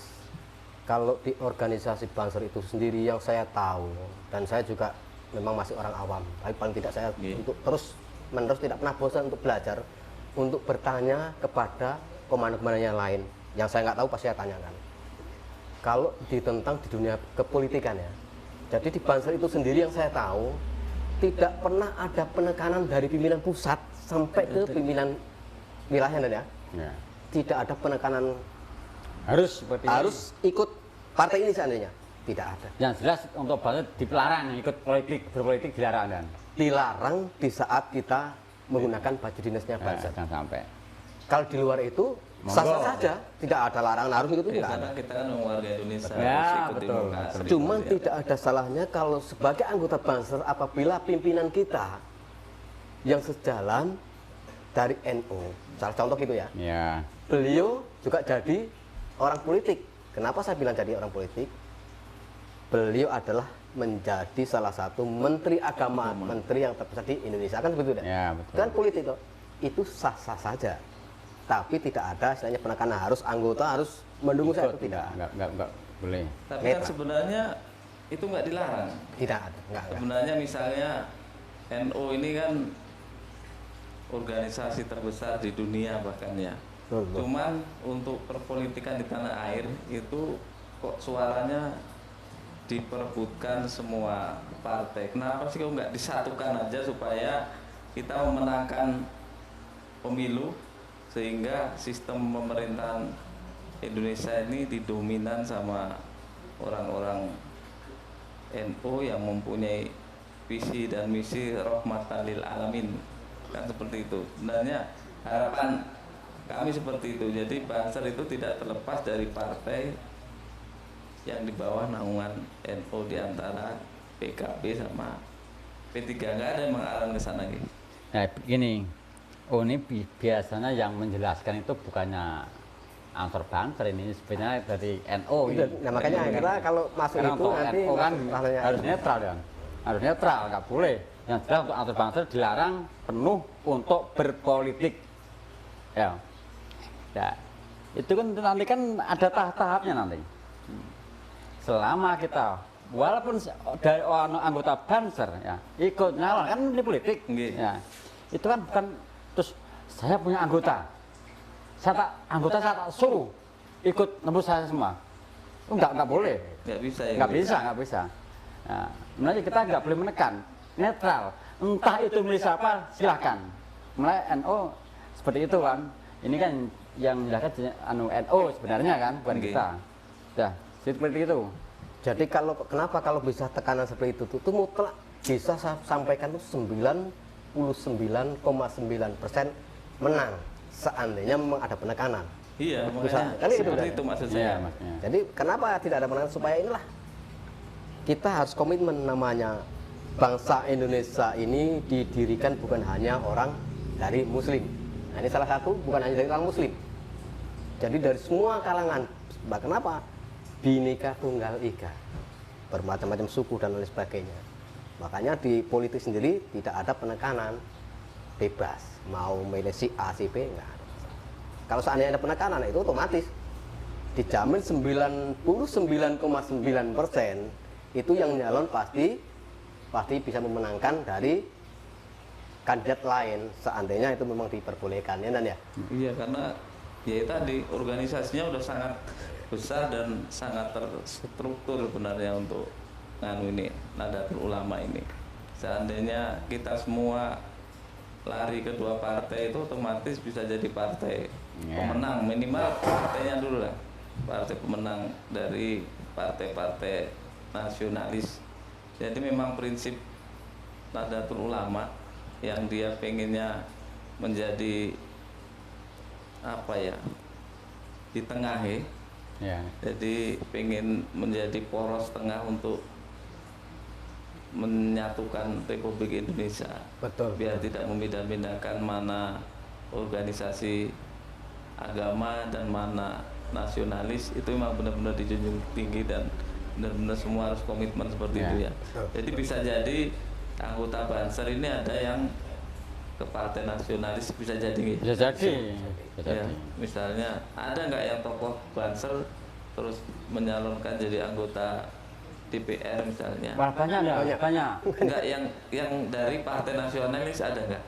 kalau di organisasi Banser itu sendiri yang saya tahu, dan saya juga memang masih orang awam, tapi paling tidak saya Iya. untuk terus menerus tidak pernah bosan untuk belajar, untuk bertanya kepada komandan-komandan yang lain, yang saya nggak tahu pasti saya tanyakan. Kalau tentang di dunia kepolitikan ya, jadi di Banser itu sendiri yang saya tahu, tidak pernah ada penekanan dari pimpinan pusat sampai ke pimpinan wilayah ya. Ya. Tidak ada penekanan harus seperti harus ikut partai ini seandainya. Tidak ada. Yang jelas untuk Banser dilarang ikut politik, berpolitik dilarang kan. Dilarang di saat kita menggunakan baju dinasnya Banser. Jangan sampai. Kalau di luar itu sah-sah saja, tidak ada larangan harus itu tidak ada. Karena kita kan warga Indonesia Ya, harus ikut betul. demokrasi. Cuman Ya. tidak ada salahnya kalau sebagai anggota Banser apabila pimpinan kita yang sejalan dari NU, salah contoh gitu ya, Ya. beliau juga jadi orang politik. Kenapa saya bilang jadi orang politik? Beliau adalah menjadi salah satu menteri agama, menteri yang terbesar di Indonesia kan begitu kan? Ya, betul. Kan politik toh. Itu sah-sah saja. Tapi tidak ada istilahnya penekanan harus anggota harus mendukung saya itu tidak. Enggak boleh. Tapi kan Netral. sebenarnya itu nggak dilarang. Tidak ada, enggak. Sebenarnya misalnya NU ini kan organisasi terbesar di dunia bahkan ya. Betul. Cuman untuk perpolitikan di tanah air itu kok suaranya diperebutkan semua partai. Kenapa sih kok nggak disatukan aja supaya kita memenangkan pemilu sehingga sistem pemerintahan Indonesia ini didominan sama orang-orang NU yang mempunyai visi dan misi rahmatan lil alamin, kan seperti itu. Sebenarnya harapan kami seperti itu. Jadi Banser itu tidak terlepas dari partai yang di bawah naungan NU, di antara PKB sama P3. Nggak ada yang mengarah ke sana gitu. Nah, begini. Oh, ini biasanya yang menjelaskan itu bukannya Ansor Banser, ini sebenarnya dari NU. Nah, makanya kita kalau masuk Karena itu untuk nanti NU kan maksudnya harus netral kan. Harus netral, nggak boleh. Yang jelas untuk Ansor Banser dilarang penuh untuk berpolitik. Ya. Ya. Itu kan nanti kan ada tahap-tahapnya nanti. Selama kita walaupun dari orang anggota Banser ya ikut nyalon kan ini politik ya, itu kan bukan terus saya punya anggota, saya tak suruh ikut nembus saya semua, nggak boleh, Nggak bisa ya. nggak bisa. Nah, sebenarnya kita nggak boleh menekan, netral, entah itu milik siapa silahkan. Mulai NU seperti itu kan, ini kan yang menjelaskan NU sebenarnya kan bukan kita, ya seperti itu. jadi kenapa kalau bisa tekanan seperti itu mutlak bisa saya sampaikan itu 99,9% menang seandainya memang ada penekanan. Iya, Bisa, makanya kan itu seperti kan? itu maksud Iya, saya. maksudnya. Jadi kenapa tidak ada penekanan supaya inilah kita harus komitmen, namanya bangsa Indonesia ini didirikan bukan hanya orang dari Muslim. Nah, ini salah satu bukan hanya dari orang Muslim. Jadi dari semua kalangan. Kenapa? Bhinneka Tunggal Ika, bermacam-macam suku dan lain sebagainya. Makanya di politik sendiri tidak ada penekanan, bebas mau milih si A si B enggak ada. Kalau seandainya ada penekanan itu otomatis dijamin 99,9% itu yang nyalon pasti bisa memenangkan dari kandidat lain seandainya itu memang diperbolehkan ya Dan ya. Iya, karena ya tadi organisasinya udah sangat besar dan sangat terstruktur sebenarnya untuk ini Nahdlatul Ulama ini. Seandainya kita semua lari ke dua partai itu otomatis bisa jadi partai pemenang, minimal partainya dulu lah, partai pemenang dari partai-partai nasionalis. Jadi memang prinsip Nahdlatul Ulama yang dia pengennya menjadi apa ya, di tengah Ya. jadi pengen menjadi poros tengah untuk menyatukan Republik Indonesia. Betul. Biar tidak membedah-bedahkan mana organisasi agama dan mana nasionalis, itu memang benar-benar dijunjung tinggi dan benar-benar semua harus komitmen seperti Ya. itu ya. Jadi bisa jadi anggota Banser ini ada yang ke partai nasionalis, bisa jadi nggih? Bisa jadi. Ya, misalnya ada nggak yang tokoh Banser terus menyalonkan jadi anggota DPR misalnya? Wah, banyak. Enggak, yang dari partai nasionalis ada nggak?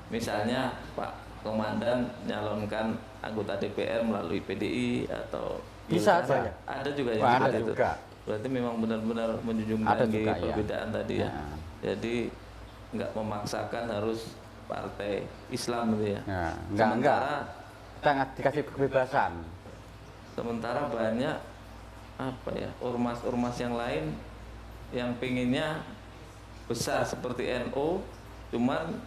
Misalnya Pak Komandan nyalonkan anggota DPR melalui PDI atau Bisa Golkar. aja. Ada juga yang Wah, ada seperti itu. juga. Berarti memang benar-benar menjunjung Ada tinggi juga, ya. perbedaan tadi ya. Ya. Jadi nggak memaksakan harus partai Islam gitu ya. Ya, enggak. Sementara Sangat dikasih kebebasan. Sementara banyak apa ya, ormas-ormas yang lain yang pinginnya besar seperti NU, cuman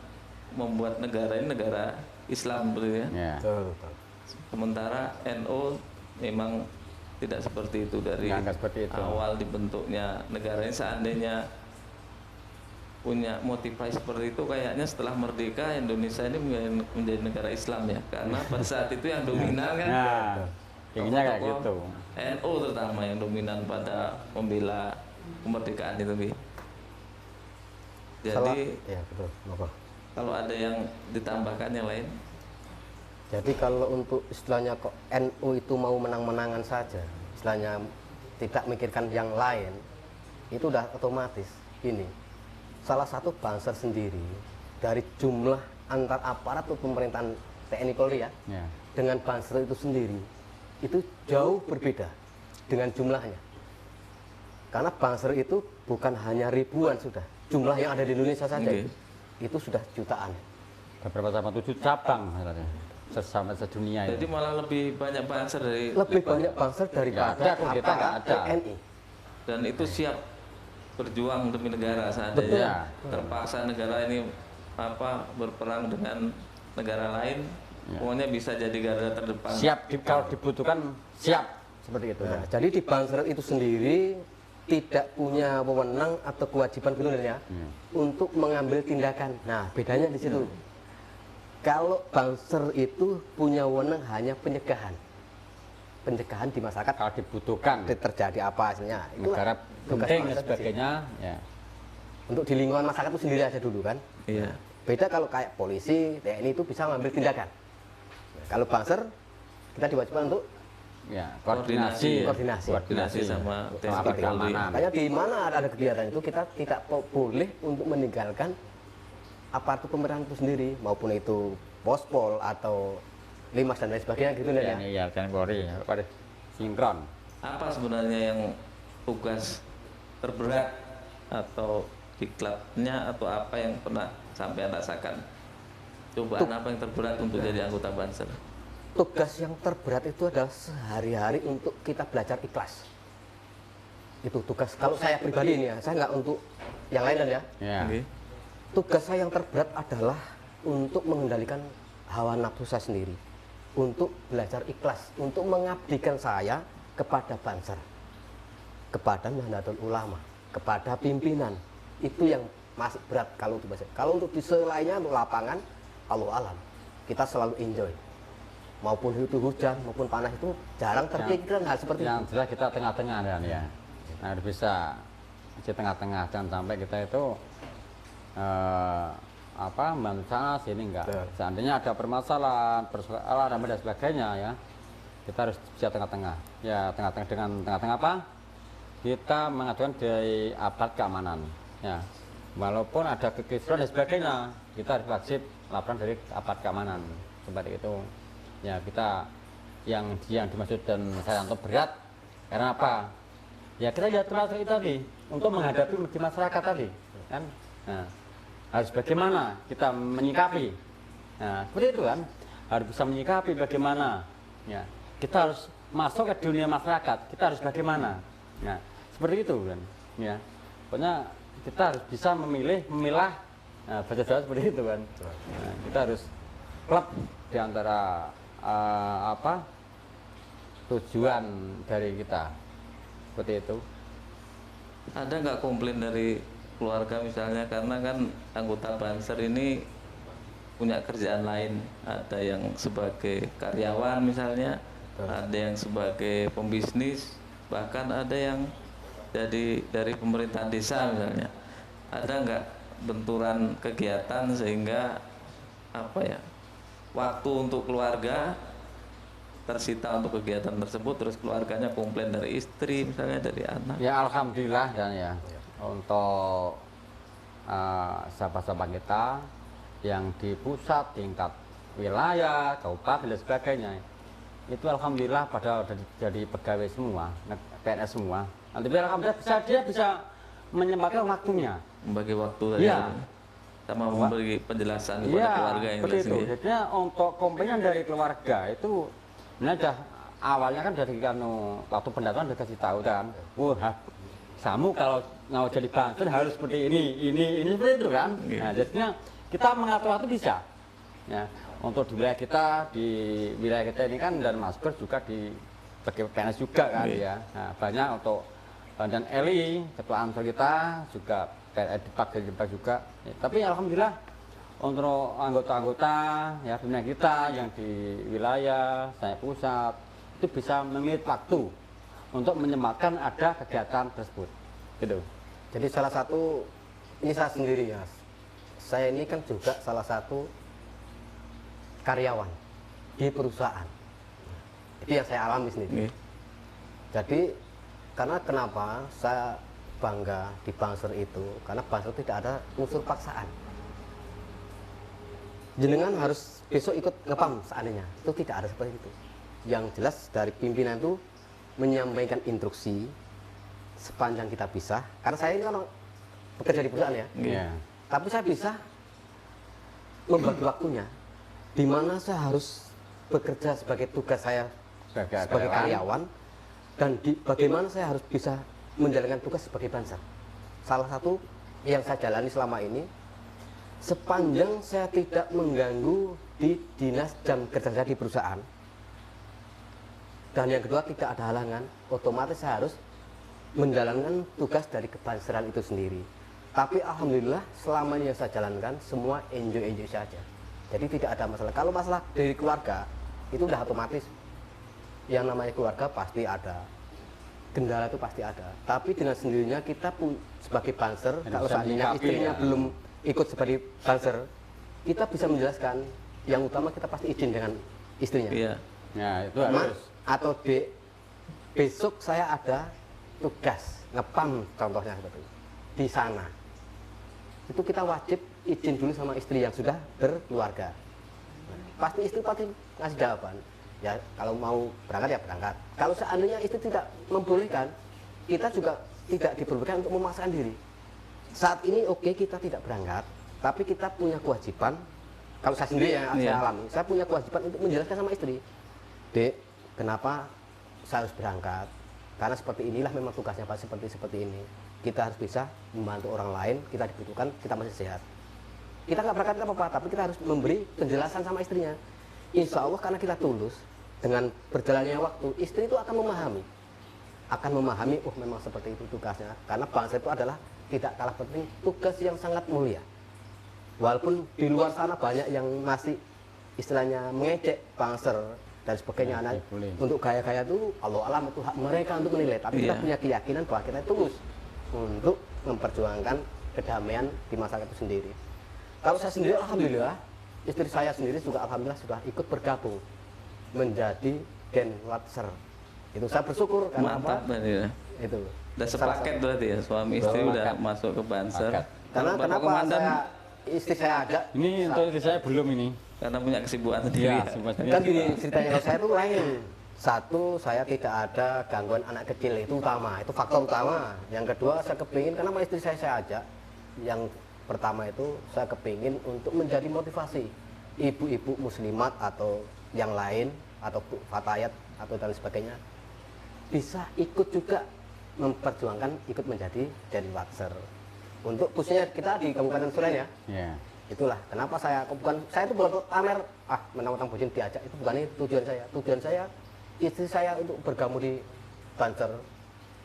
membuat negara ini negara Islam begitu ya. Ya. Betul, betul. Sementara NU memang tidak seperti itu dari Nggak seperti itu. awal dibentuknya negara ini. Seandainya punya motivasi seperti itu, kayaknya setelah merdeka Indonesia ini menjadi negara Islam ya, karena pada saat itu yang dominan kan Nah, inginnya kayak tokoh-tokoh gitu. NU terutama yang dominan pada membela kemerdekaan itu Bi. Jadi ya betul. Monggo. kalau ada yang ditambahkan yang lain, Jadi kalau untuk istilahnya kok NU itu mau menang-menangan saja, istilahnya tidak mikirkan yang lain, itu udah otomatis. Ini salah satu Banser sendiri dari jumlah antar aparat atau pemerintahan TNI Polri ya, Ya. dengan Banser itu sendiri itu jauh berbeda dengan jumlahnya. Karena Banser itu bukan hanya ribuan sudah, jumlah yang ada di Indonesia saja Oke. itu sudah jutaan. Beberapa sama 7 cabang sesama sedunia jadi itu. malah lebih banyak Banser dari Lebih banyak Banser daripada Nggak ada, kita nggak aparat ada. TNI. dan itu siap berjuang demi negara Betul. seandainya terpaksa negara ini apa berperang dengan negara lain, pokoknya bisa jadi garda terdepan. Siap kalau dibutuhkan siap seperti itu. Nah, jadi di Banser itu sendiri tidak punya wewenang atau kewajiban betul ya untuk mengambil tindakan. Nah, bedanya di situ. Kalau Banser itu punya wewenang hanya pencegahan. Pencegahan di masyarakat Kalau dibutuhkan terjadi apa hasilnya. Itulah negara tugas penting dan Banser di sini. sebagainya, ya. Untuk di lingkungan masyarakat itu sendiri aja dulu kan. Iya. Beda kalau kayak polisi, TNI itu bisa mengambil tindakan. Nah, kalau Banser kita diwajibkan untuk Ya, Koordinasi, koordinasi. Koordinasi sama TNI aparat Polri. keamanan. Makanya di mana ada kegiatan itu kita tidak boleh untuk meninggalkan aparatur pemerintahan itu sendiri, maupun itu pospol atau limas dan lain sebagainya gitu ya. TNI ya, TNI Polri, pada sinkron. Apa sebenarnya yang tugas terberat atau diklatnya atau apa yang pernah sampai rasakan? Cobaan apa yang terberat untuk jadi anggota Banser? Tugas yang terberat itu adalah sehari-hari untuk kita belajar ikhlas. Itu tugas kalau saya pribadi ini ya, saya nggak untuk yang lain ya. Ya. Oke. Tugas saya yang terberat adalah untuk mengendalikan hawa nafsu saya sendiri, untuk belajar ikhlas, untuk mengabdikan saya kepada Banser, kepada Nahdlatul Ulama, kepada pimpinan. Itu yang masih berat kalau untuk Banser. Kalau untuk di selainnya untuk lapangan, Allah alam, kita selalu enjoy. Maupun itu hujan maupun panas itu jarang terpikirkan hal seperti Yang itu. jelas kita tengah-tengah kan ya. Nah, harus bisa di tengah-tengah, jangan sampai kita itu membantu sana sini enggak. Betul. Seandainya ada permasalahan, persoalan dan sebagainya ya, kita harus bisa tengah-tengah. Ya, tengah-tengah dengan tengah-tengah apa? Kita mengajukan dari aparat keamanan. Ya, walaupun ada kekisruhan dan sebagainya, kita harus wajib laporan dari aparat keamanan seperti itu. Ya, kita yang dimaksud dan saya anggap berat karena apa? Ya, kita lihat termasuk itu tadi untuk menghadapi di masyarakat tadi, kan? Nah, harus bagaimana kita menyikapi. Nah, seperti itu kan, harus bisa menyikapi bagaimana. Ya, kita harus masuk ke dunia masyarakat. Kita harus bagaimana. Nah, seperti itu kan. Ya, pokoknya kita harus bisa memilah. Nah, baca-baca seperti itu kan. Nah, kita harus klub di antara tujuan dari kita seperti itu. Ada nggak komplain dari keluarga misalnya, karena kan anggota Banser ini punya kerjaan lain, ada yang sebagai karyawan misalnya, ada yang sebagai pembisnis, bahkan ada yang jadi dari pemerintahan desa misalnya. Ada nggak benturan kegiatan sehingga apa ya, waktu untuk keluarga tersita untuk kegiatan tersebut, terus keluarganya komplain dari istri misalnya, dari anak? Ya, alhamdulillah dan ya untuk sahabat-sahabat kita yang di pusat, tingkat wilayah, kabupaten dan sebagainya, itu alhamdulillah pada udah jadi pegawai semua, PNS semua. Nanti alhamdulillah dia bisa menyempatkan waktunya, Membagi waktu tadi, Iya. sama memberi penjelasan kepada keluarga yang seperti itu. jelas ya. Jadinya untuk komplain dari keluarga itu sebenarnya awalnya kan dari waktu pendaftaran udah kasih tahu kan, wah kamu kalau mau jadi banser harus seperti ini seperti itu kan. Nah jadinya kita mengatur bisa. Ya, untuk di wilayah kita ini kan dan masker juga di bagi PNS juga kan ya. Nah, banyak untuk dan Eli ketua Ansor kita juga dipakai juga. Ya, tapi alhamdulillah untuk anggota-anggota ya pimpinan kita yang di wilayah saya pusat itu bisa memilih waktu untuk menyempatkan ada kegiatan tersebut gitu. Jadi salah satu ini saya sendiri ya, saya ini kan juga salah satu karyawan di perusahaan, itu yang saya alami sendiri. Jadi karena kenapa saya bangga di Banser itu, karena Banser tidak ada unsur paksaan. Jenengan harus besok ikut ngepam seandainya, itu tidak ada seperti itu. Yang jelas dari pimpinan itu menyampaikan instruksi sepanjang kita bisa, karena saya ini kan bekerja di perusahaan ya, tapi saya bisa membagi waktunya, di mana saya harus bekerja sebagai tugas saya sebagai karyawan, dan bagaimana saya harus bisa menjalankan tugas sebagai Banser. Salah satu yang saya jalani selama ini, sepanjang saya tidak mengganggu di dinas jam kerja saya di perusahaan, dan yang kedua tidak ada halangan, otomatis saya harus menjalankan tugas dari kebanseran itu sendiri. Tapi alhamdulillah selama ini yang saya jalankan semua enjoy saja, jadi tidak ada masalah. Kalau masalah dari keluarga itu udah otomatis, yang namanya keluarga pasti ada kendala, itu pasti ada. Tapi dengan sendirinya kita pun sebagai Banser, kalau seandainya istrinya belum ikut sebagai Banser, kita bisa menjelaskan. Yang utama kita pasti izin dengan istrinya. Ya itu harus. Atau besok saya ada tugas ngepam contohnya seperti itu di sana, itu kita wajib izin dulu sama istri yang sudah berkeluarga. Pasti istri pasti ngasih jawaban. Ya kalau mau berangkat ya berangkat. Kalau seandainya istri tidak membolehkan, kita juga tidak diperbolehkan untuk memaksakan diri. Saat ini oke, kita tidak berangkat, tapi kita punya kewajiban. Kalau saya sendiri yang saya alami, saya punya kewajiban untuk menjelaskan sama istri, Dek, kenapa saya harus berangkat? Karena seperti inilah memang tugasnya Pak, seperti ini. Kita harus bisa membantu orang lain, kita dibutuhkan, kita masih sehat. Kita nggak berangkat apa-apa, tapi kita harus memberi penjelasan sama istrinya. Insya Allah karena kita tulus, dengan berjalannya waktu, istri itu akan memahami, oh memang seperti itu tugasnya. Karena bangsa itu adalah tidak kalah penting, tugas yang sangat mulia. Walaupun di luar sana banyak yang masih istilahnya mengejek Banser dan sebagainya, untuk gaya-gaya itu Allah alam, itu hak mereka untuk menilai. Tapi kita punya keyakinan bahwa kita tulus untuk memperjuangkan kedamaian di masyarakat itu sendiri. Kalau saya sendiri alhamdulillah, istri saya sendiri juga alhamdulillah sudah ikut bergabung menjadi Denwatser. Itu saya bersyukur karena mantap ya. Itu udah sepaket berarti ya, suami istri udah masuk ke Banser. Karena kenapa komandan, istri saya ajak? Ini untuk istri saya belum ini. Karena punya kesibukan sendiri. Kan gini ceritanya, kalau saya itu lain. Satu, saya tidak ada gangguan anak kecil, itu utama, itu faktor utama. Yang kedua, saya kepingin, kenapa istri saya ajak? Yang pertama itu saya kepingin untuk menjadi motivasi ibu-ibu muslimat atau yang lain, atau fatayat atau dan sebagainya, bisa ikut juga memperjuangkan, ikut menjadi Denwatser. Untuk khususnya kita di Kabupaten Surayan ya. Itulah kenapa saya itu bukan pamer menang-menang bojin diajak, itu bukan itu tujuan saya. Tujuan saya istri saya untuk bergabung di Banser.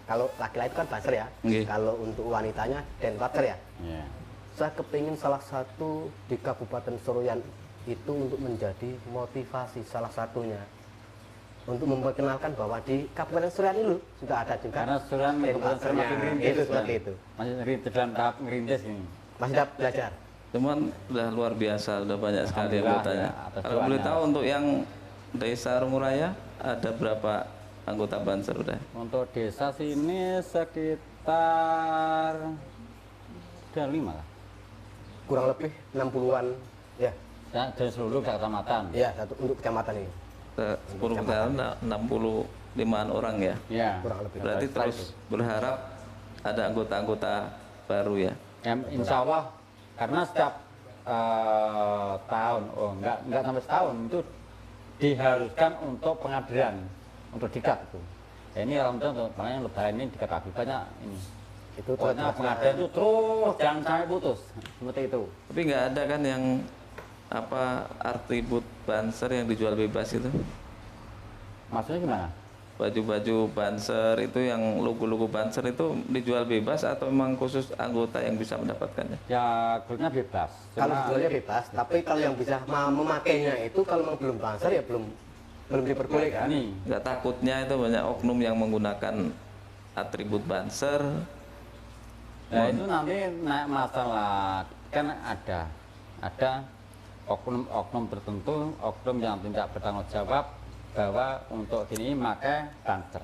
Kalau laki-laki itu kan Banser ya. Kalau untuk wanitanya Denwatser ya. Saya kepingin salah satu di Kabupaten Surayan itu untuk menjadi motivasi salah satunya, untuk memperkenalkan bahwa di Kabupaten Surayan itu sudah ada juga. Karena Surayan Kabupaten Surayan itu seperti itu. Masih dalam tahap ngerintis ini. Masih dapat belajar. Teman udah luar biasa, udah banyak sekali anggotanya. Kalau boleh tahu untuk yang Desa Runguraya ada berapa anggota Banser udah? Untuk desa sini sekitar ada 5 lah. Kurang lebih 60-an ya. Dari seluruh kecamatan. Iya, untuk kecamatan ini. 10 kecamatan 65-an orang ya. Iya. Kurang lebih. Berarti terus berharap ada anggota-anggota baru ya. Insya Allah, karena setiap tahun, enggak sampai setahun itu diharuskan untuk pengadilan untuk dikat itu. Ya, ini Ramadan tuh, makanya lebaran ini dikat habis banyak ini. Itu Pokoknya pengadaan itu terus jangan sampai putus seperti itu. Tapi nggak ada kan yang apa atribut Banser yang dijual bebas itu? Maksudnya gimana? Baju-baju Banser itu yang logo-logo Banser itu dijual bebas atau memang khusus anggota yang bisa mendapatkannya? Ya kulitnya bebas. kalau Cuma- jualnya bebas, tapi kalau yang bisa memakainya itu kalau memang belum Banser ya belum diperbolehkan. Ini Nggak takutnya itu banyak oknum yang menggunakan atribut Banser. nah itu nanti naik masalah kan ada oknum tertentu, oknum yang tidak bertanggung jawab bahwa untuk ini pakai Banser.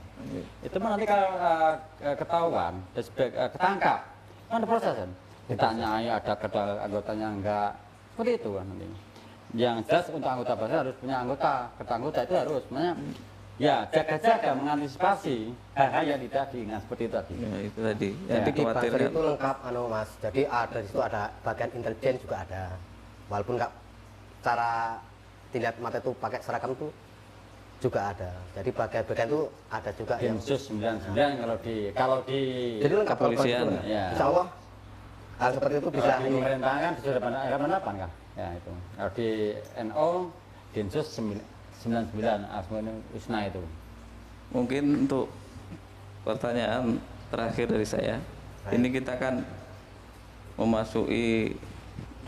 Itu mah nanti kalau ketahuan, ketangkap, kan ada proses kan. Ditanya ada anggotanya enggak, seperti itu kan nanti. Yang jelas untuk anggota Banser harus punya anggota, anggota itu harus, makanya ya jaga-jaga mengantisipasi hal-hal yang tidak diingat seperti itu tadi. Ya, itu tadi. Ya, Yang Di Banser dikhawatirkan. itu lengkap Mas. Jadi ada di situ ada bagian intelijen juga ada. Walaupun nggak cara dilihat mata itu pakai seragam itu juga ada. Jadi bagian-bagian itu ada juga yang Densus 99 kalau di jadi lengkap Kepolisian. kalau gitu. Ya. Insya Allah hal seperti itu bisa di ini. pemerintahan kan sudah ada penerapan kan? Ya itu. Kalau di NO Densus 99 Asmanu Husna itu. Mungkin untuk pertanyaan terakhir dari saya, ini kita kan memasuki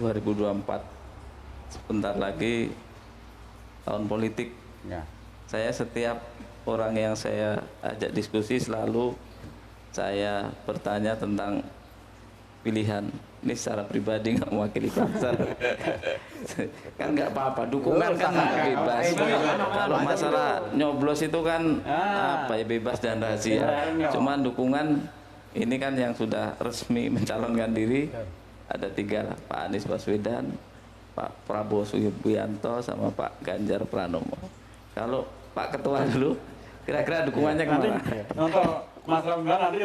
2024, sebentar lagi tahun politik. Ya. Saya setiap orang yang saya ajak diskusi selalu saya bertanya tentang pilihan. Ini secara pribadi nggak mewakili Banser. Kan nggak apa-apa, dukungan kan bebas. Kalau masalah nyoblos itu kan apa ya, bebas dan rahasia. Cuman dukungan ini kan yang sudah resmi mencalonkan diri ada 3 lah, Pak Anies Baswedan, Pak Prabowo Subianto, sama Pak Ganjar Pranowo. Kalau Pak Ketua dulu, kira-kira dukungannya kemana? Untuk Mas Ramdan nanti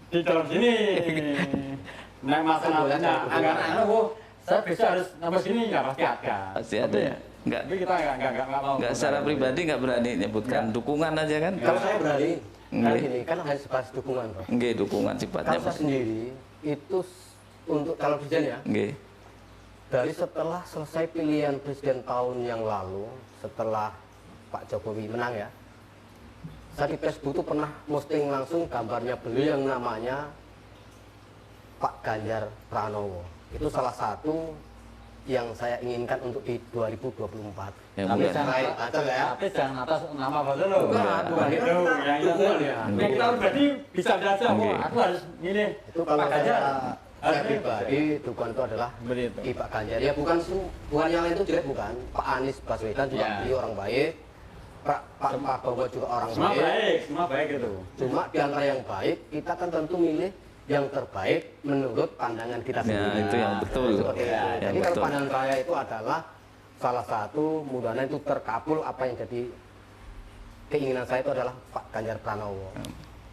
di dalam sini naik masalahnya anggaran saya bisa harus nambah sini ya pasti ada. Pasti ada ya? Enggak. Tapi kita nggak mau. Enggak, secara pribadi nggak berani nyebutkan dukungan aja kan? Kalau saya berani, Nggih. kan gini, kan hanya sebatas dukungan, Bro. Nggih, dukungan sifatnya. Kalau saya sendiri itu untuk kalau presiden ya, Nggih. dari setelah selesai pilihan presiden tahun yang lalu, setelah Pak Jokowi menang ya, saya di Facebook itu pernah posting langsung gambarnya beliau yang namanya Pak Ganjar Pranowo. Itu salah satu yang saya inginkan untuk di 2024. Yang Tapi bukan. jangan atas nama Bapak lo. Bukan itu. Yang itu ya. Yang kita berarti bisa baca. Oke. Aku harus ini. Itu kalau Pak Ganjar. saya pribadi dukungan itu adalah Begitu. di Pak Ganjar. Ya bukan yang lain itu jelek, bukan. Pak Anies Baswedan juga Ya. beliau orang baik. Pak Prabowo juga orang baik. Semua baik itu. Cuma di antara yang baik, kita kan tentu milih yang terbaik menurut pandangan kita Ya, sendiri. itu yang betul. Seperti itu. Yang Jadi kalau betul. pandangan saya itu adalah salah satu, mudah-mudahan itu terkabul apa yang jadi keinginan saya itu adalah Pak Ganjar Pranowo.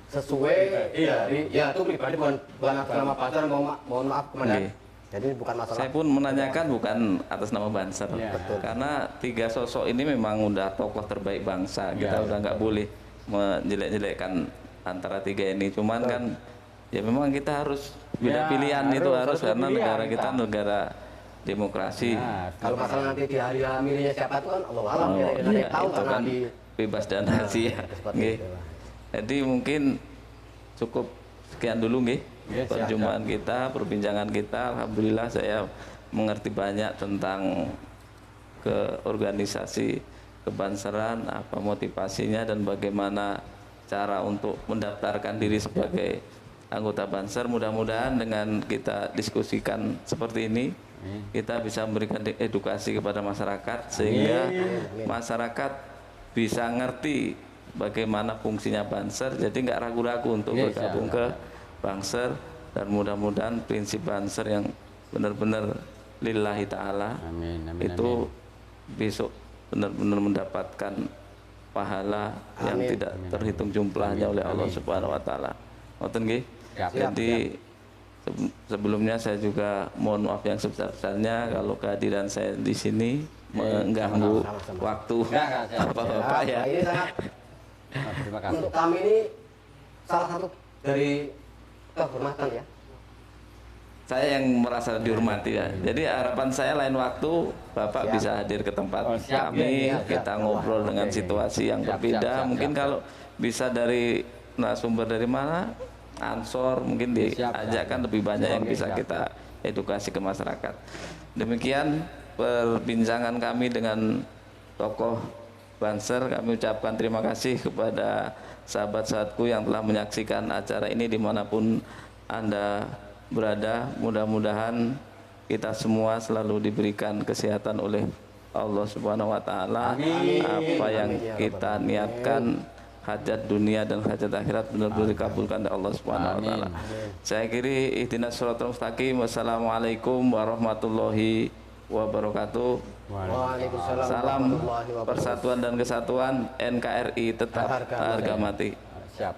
Sesuai dari, ya itu pribadi bukan atas nama Banser, mohon maaf Komandan. Oke. Jadi bukan masalah. Saya pun menanyakan bukan atas nama Banser, Ya. Betul. karena 3 sosok ini memang udah tokoh terbaik bangsa. Kita Ya. udah nggak boleh menjelek-jelekkan antara 3 ini. Cuman kan ya memang kita harus beda Ya, pilihan itu harus satu karena pilihan negara kita kita. negara demokrasi. Nah, Kalau masalah nanti di hari milihnya siapa itu kan Allah alam, Oh, kita tidak iya, tahu itu karena kan di bebas dan rahasia. seperti Nggih. itu. Jadi mungkin cukup sekian dulu nggih Yes, perjumpaan kita, perbincangan kita. Alhamdulillah saya mengerti banyak tentang keorganisasi kebanseran, apa motivasinya dan bagaimana cara untuk mendaftarkan diri sebagai anggota Banser. Mudah-mudahan dengan kita diskusikan seperti ini kita bisa memberikan edukasi kepada masyarakat sehingga masyarakat bisa ngerti bagaimana fungsinya Banser, jadi nggak ragu-ragu untuk Iya, bergabung ke Banser, dan mudah-mudahan prinsip Banser yang benar-benar lillahi ta'ala Amin, amin, itu besok benar-benar mendapatkan pahala yang Amin. tidak terhitung jumlahnya oleh Allah Subhanahu wa taala. Ngoten nggih. Siap, Jadi sebelumnya saya juga mohon maaf yang sebesar-besarnya kalau kehadiran saya di sini mengganggu sama-sama. waktu Enggak, siap. Bapak-bapak ya. Ini sangat Terima kasih. Untuk kami ini salah satu dari kehormatan ya. Saya yang merasa dihormati ya. Jadi harapan saya lain waktu Bapak bisa hadir ke tempat Oh, siap. kami, Siap, siap. kita ngobrol dengan Oke. situasi yang Siap, berbeda. siap, siap, Mungkin siap. kalau bisa dari narasumber dari mana, Ansor mungkin Siap, diajakkan siap. lebih banyak yang Oke, bisa siap. kita edukasi ke masyarakat. Demikian perbincangan kami dengan tokoh Banser. Kami ucapkan terima kasih kepada sahabat-sahabatku yang telah menyaksikan acara ini dimanapun Anda berada. Mudah-mudahan kita semua selalu diberikan kesehatan oleh Allah Subhanahu wa taala. Apa yang kita niatkan hajat dunia dan hajat akhirat benar-benar dikabulkan oleh Allah Subhanahu wa taala. Saya akhiri ihdinas shiratal mustaqim. Wassalamualaikum warahmatullahi wabarakatuh. Waalaikumsalam Salam warahmatullahi wabarakatuh. persatuan dan kesatuan NKRI tetap Harga harga mati. Siap.